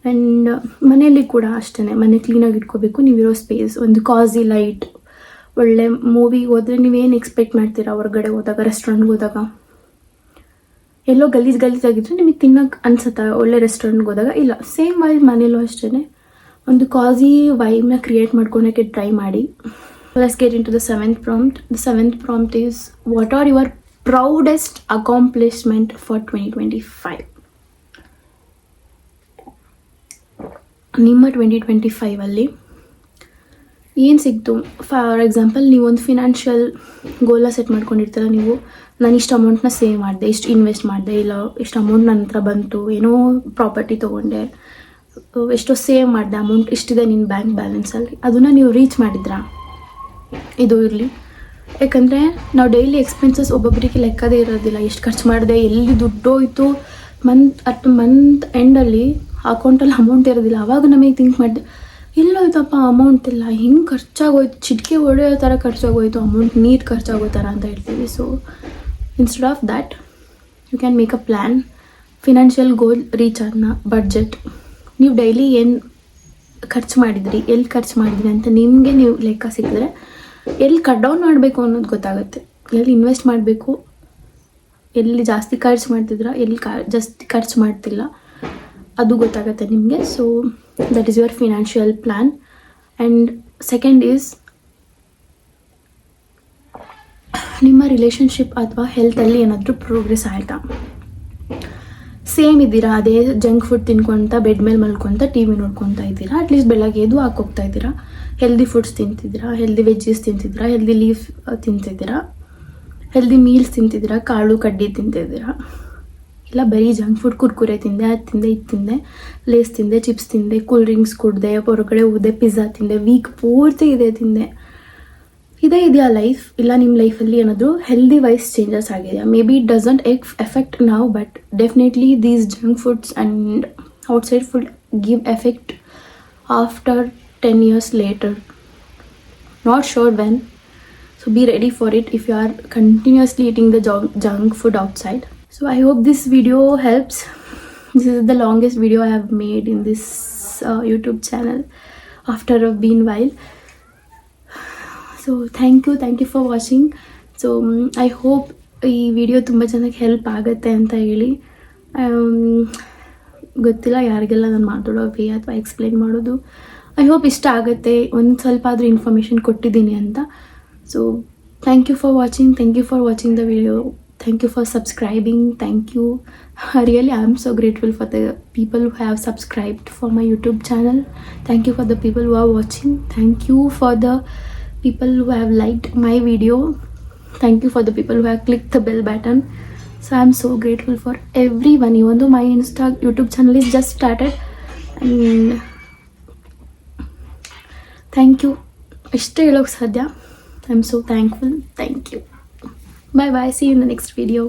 ಆ್ಯಂಡ್ ಮನೆಯಲ್ಲಿ ಕೂಡ ಅಷ್ಟೇ, ಮನೆ ಕ್ಲೀನಾಗಿ ಇಟ್ಕೋಬೇಕು. ನೀವಿರೋ ಸ್ಪೇಸ್ ಒಂದು ಕಾಸಿ ಲೈಟ್, ಒಳ್ಳೆ ಮೂವಿಗೆ ಹೋದರೆ ನೀವೇನು ಎಕ್ಸ್ಪೆಕ್ಟ್ ಮಾಡ್ತೀರಾ ಹೊರಗಡೆ ಹೋದಾಗ, ರೆಸ್ಟೋರೆಂಟ್ಗೆ ಹೋದಾಗ ಎಲ್ಲೋ ಗಲೀಜಾಗಿದ್ದರೆ ನಿಮಗೆ ತಿನ್ನೋಕೆ ಅನ್ಸುತ್ತಾ ಒಳ್ಳೆ ರೆಸ್ಟೋರೆಂಟ್ಗೆ ಹೋದಾಗ? ಇಲ್ಲ. ಸೇಮ್ ವೈಸ್ ಮನೇಲೂ ಅಷ್ಟೇ ಒಂದು ಕಾಸಿ ವೈಬ್ನ ಕ್ರಿಯೇಟ್ ಮಾಡ್ಕೊಳಕ್ಕೆ ಟ್ರೈ ಮಾಡಿ. Let's get into the 7th prompt. The 7th prompt is, what are your proudest accomplishment for 2025? ನಿಮ್ಮ 2025 ಅಲ್ಲಿ ಏನು ಸಿಕ್ತು, ಫಾರ್ ಎಕ್ಸಾಂಪಲ್ ನೀವು ಒಂದು ಫಿನಾನ್ಷಿಯಲ್ ಗೋಲ್ನ ಸೆಟ್ ಮಾಡ್ಕೊಂಡಿರ್ತೀರ. ನೀವು ನಾನು ಇಷ್ಟು ಅಮೌಂಟ್ನ ಸೇವ್ ಮಾಡಿದೆ, ಇಷ್ಟು ಇನ್ವೆಸ್ಟ್ ಮಾಡಿದೆ, ಇಲ್ಲ ಇಷ್ಟು ಅಮೌಂಟ್ ನನ್ನ ಹತ್ರ ಬಂತು, ಏನೋ ಪ್ರಾಪರ್ಟಿ ತೊಗೊಂಡೆ, ಎಷ್ಟೋ ಸೇವ್ ಮಾಡಿದೆ, ಅಮೌಂಟ್ ಇಷ್ಟಿದೆ ನಿನ್ನ ಬ್ಯಾಂಕ್ ಬ್ಯಾಲೆನ್ಸಲ್ಲಿ, ಅದನ್ನು ನೀವು ರೀಚ್ ಮಾಡಿದ್ರಾ? ಇದು ಇರಲಿ. ಯಾಕಂದರೆ ನಾವು ಡೈಲಿ ಎಕ್ಸ್ಪೆನ್ಸಸ್ ಒಬ್ಬೊಬ್ಬರಿಗೆ ಲೆಕ್ಕದೇ ಇರೋದಿಲ್ಲ. ಎಷ್ಟು ಖರ್ಚು ಮಾಡಿದೆ, ಎಲ್ಲಿ ದುಡ್ಡು ಹೋಯ್ತು, ಮಂತ್ ಎಂಡಲ್ಲಿ ಅಕೌಂಟಲ್ಲಿ ಅಮೌಂಟ್ ಇರೋದಿಲ್ಲ. ಆವಾಗ ನಮಗೆ ಥಿಂಕ್ ಮಾಡಿದೆ, ಎಲ್ಲೋಯ್ತಪ್ಪ ಅಮೌಂಟ್ ಇಲ್ಲ, ಹಿಂಗೆ ಖರ್ಚಾಗೋಯ್ತು, ಚಿಟಿಕೆ ಹೊಡೆಯೋ ಥರ ಖರ್ಚಾಗೋಯ್ತು, ಅಮೌಂಟ್ ನೀರು ಖರ್ಚಾಗೋ ಥರ ಅಂತ ಹೇಳ್ತೀವಿ. So instead of that you can make a plan. Financial goal reach ಆದ್ನ ಬಡ್ಜೆಟ್, ನೀವು ಡೈಲಿ ಏನು ಖರ್ಚು ಮಾಡಿದ್ರಿ, ಎಲ್ಲಿ ಖರ್ಚು ಮಾಡಿದ್ರಿ ಅಂತ ನಿಮಗೆ ನೀವು ಲೆಕ್ಕ ಸಿಕ್ಕಿದ್ರೆ ಎಲ್ಲಿ ಕಟ್ ಡೌನ್ ಮಾಡಬೇಕು ಅನ್ನೋದು ಗೊತ್ತಾಗುತ್ತೆ. ಎಲ್ಲಿ ಇನ್ವೆಸ್ಟ್ ಮಾಡಬೇಕು, ಎಲ್ಲಿ ಜಾಸ್ತಿ ಖರ್ಚು ಮಾಡ್ತಿದ್ರ, ಎಲ್ಲಿ ಜಾಸ್ತಿ ಖರ್ಚು ಮಾಡ್ತಿಲ್ಲ, ಅದು ಗೊತ್ತಾಗುತ್ತೆ ನಿಮಗೆ. So that is your financial plan. And second is ನಿಮ್ಮ ರಿಲೇಷನ್ಶಿಪ್ ಅಥವಾ ಹೆಲ್ತಲ್ಲಿ ಏನಾದರೂ ಪ್ರೋಗ್ರೆಸ್ ಆಯಿತಾ? ಸೇಮ್ ಇದ್ದೀರಾ, ಅದೇ ಜಂಕ್ ಫುಡ್ ತಿನ್ಕೊತ ಬೆಡ್ ಮೇಲೆ ಮಲ್ಕೊತ ಟಿ ವಿ ನೋಡ್ಕೊತಾ ಇದ್ದೀರಾ. ಅಟ್ಲೀಸ್ಟ್ ಬೆಳಗ್ಗೆ ಎದ್ದು ಹಾಕೋಗ್ತಾ ಇದ್ದೀರಾ, ಹೆಲ್ದಿ ಫುಡ್ಸ್ ತಿಂತಿದ್ದೀರಾ, ಹೆಲ್ದಿ ವೆಜ್ಜೀಸ್ ತಿಂತಿದ್ದೀರಾ, ಹೆಲ್ದಿ ಲೀಫ್ ತಿಂತಿದ್ದೀರಾ, ಹೆಲ್ದಿ ಮೀಲ್ಸ್ ತಿಂತಿದ್ದೀರಾ, ಕಾಳು ಕಡ್ಡಿ ತಿಂತಿದ್ದೀರಾ, ಇಲ್ಲ ಬರೀ ಜಂಕ್ ಫುಡ್ ಕುರ್ಕುರೆ ತಿಂದೆ, ಅದು ತಿಂದೆ, ಇದು ತಿಂದೆ, ಲೇಸ್ ತಿಂದೆ, ಚಿಪ್ಸ್ ತಿಂದೆ, ಕೂಲ್ ಡ್ರಿಂಕ್ಸ್ ಕುಡ್ದೆ, ಹೊರಗಡೆ ಹೋದೆ, ಪಿಜ್ಜಾ ತಿಂದೆ, ವೀಕ್ ಪೂರ್ತಿ ಇದೆ ತಿಂದೆ, ಇದೇ ಇದೆಯಾ ಲೈಫ್? ಇಲ್ಲ ನಿಮ್ಮ ಲೈಫಲ್ಲಿ ಏನಾದರೂ ಹೆಲ್ದಿ ವೈಸ್ ಚೇಂಜಸ್ ಆಗಿದೆಯಾ? Maybe it doesn't effect ನಾವು, but definitely these junk foods and outside food give effect after 10 years later. Not sure when. So be ready for it if you are continuously eating the junk food outside. So I hope this video helps. This is the longest video I have made in this YouTube channel after a been while. So thank you for watching. So I hope ಈ video ತುಂಬ ಚೆನ್ನಾಗಿ help ಆಗುತ್ತೆ ಅಂತ ಹೇಳಿ. ಗೊತ್ತಿಲ್ಲ ಯಾರಿಗೆಲ್ಲ ನಾನು ಮಾತಾಡೋ ವೇ ಅಥವಾ ಎಕ್ಸ್ಪ್ಲೇನ್ ಮಾಡೋದು. ಐ ಹೋಪ್ ಇಷ್ಟ ಆಗುತ್ತೆ, ಒಂದು ಸ್ವಲ್ಪ ಆದರೂ ಇನ್ಫಾರ್ಮೇಷನ್ ಕೊಟ್ಟಿದ್ದೀನಿ ಅಂತ. So thank you for watching the video. Thank you for subscribing. Thank you. Really, I am so grateful for the people who have subscribed for my YouTube channel. Thank you for the people who are watching. Thank you for the people who have liked my video. Thank you for the people who have clicked the bell button. So I am so grateful for everyone, even though my YouTube channel is just started. And thank you. Ishte helok sadya. I am so thankful. Thank you. Bye bye. See you in the next video.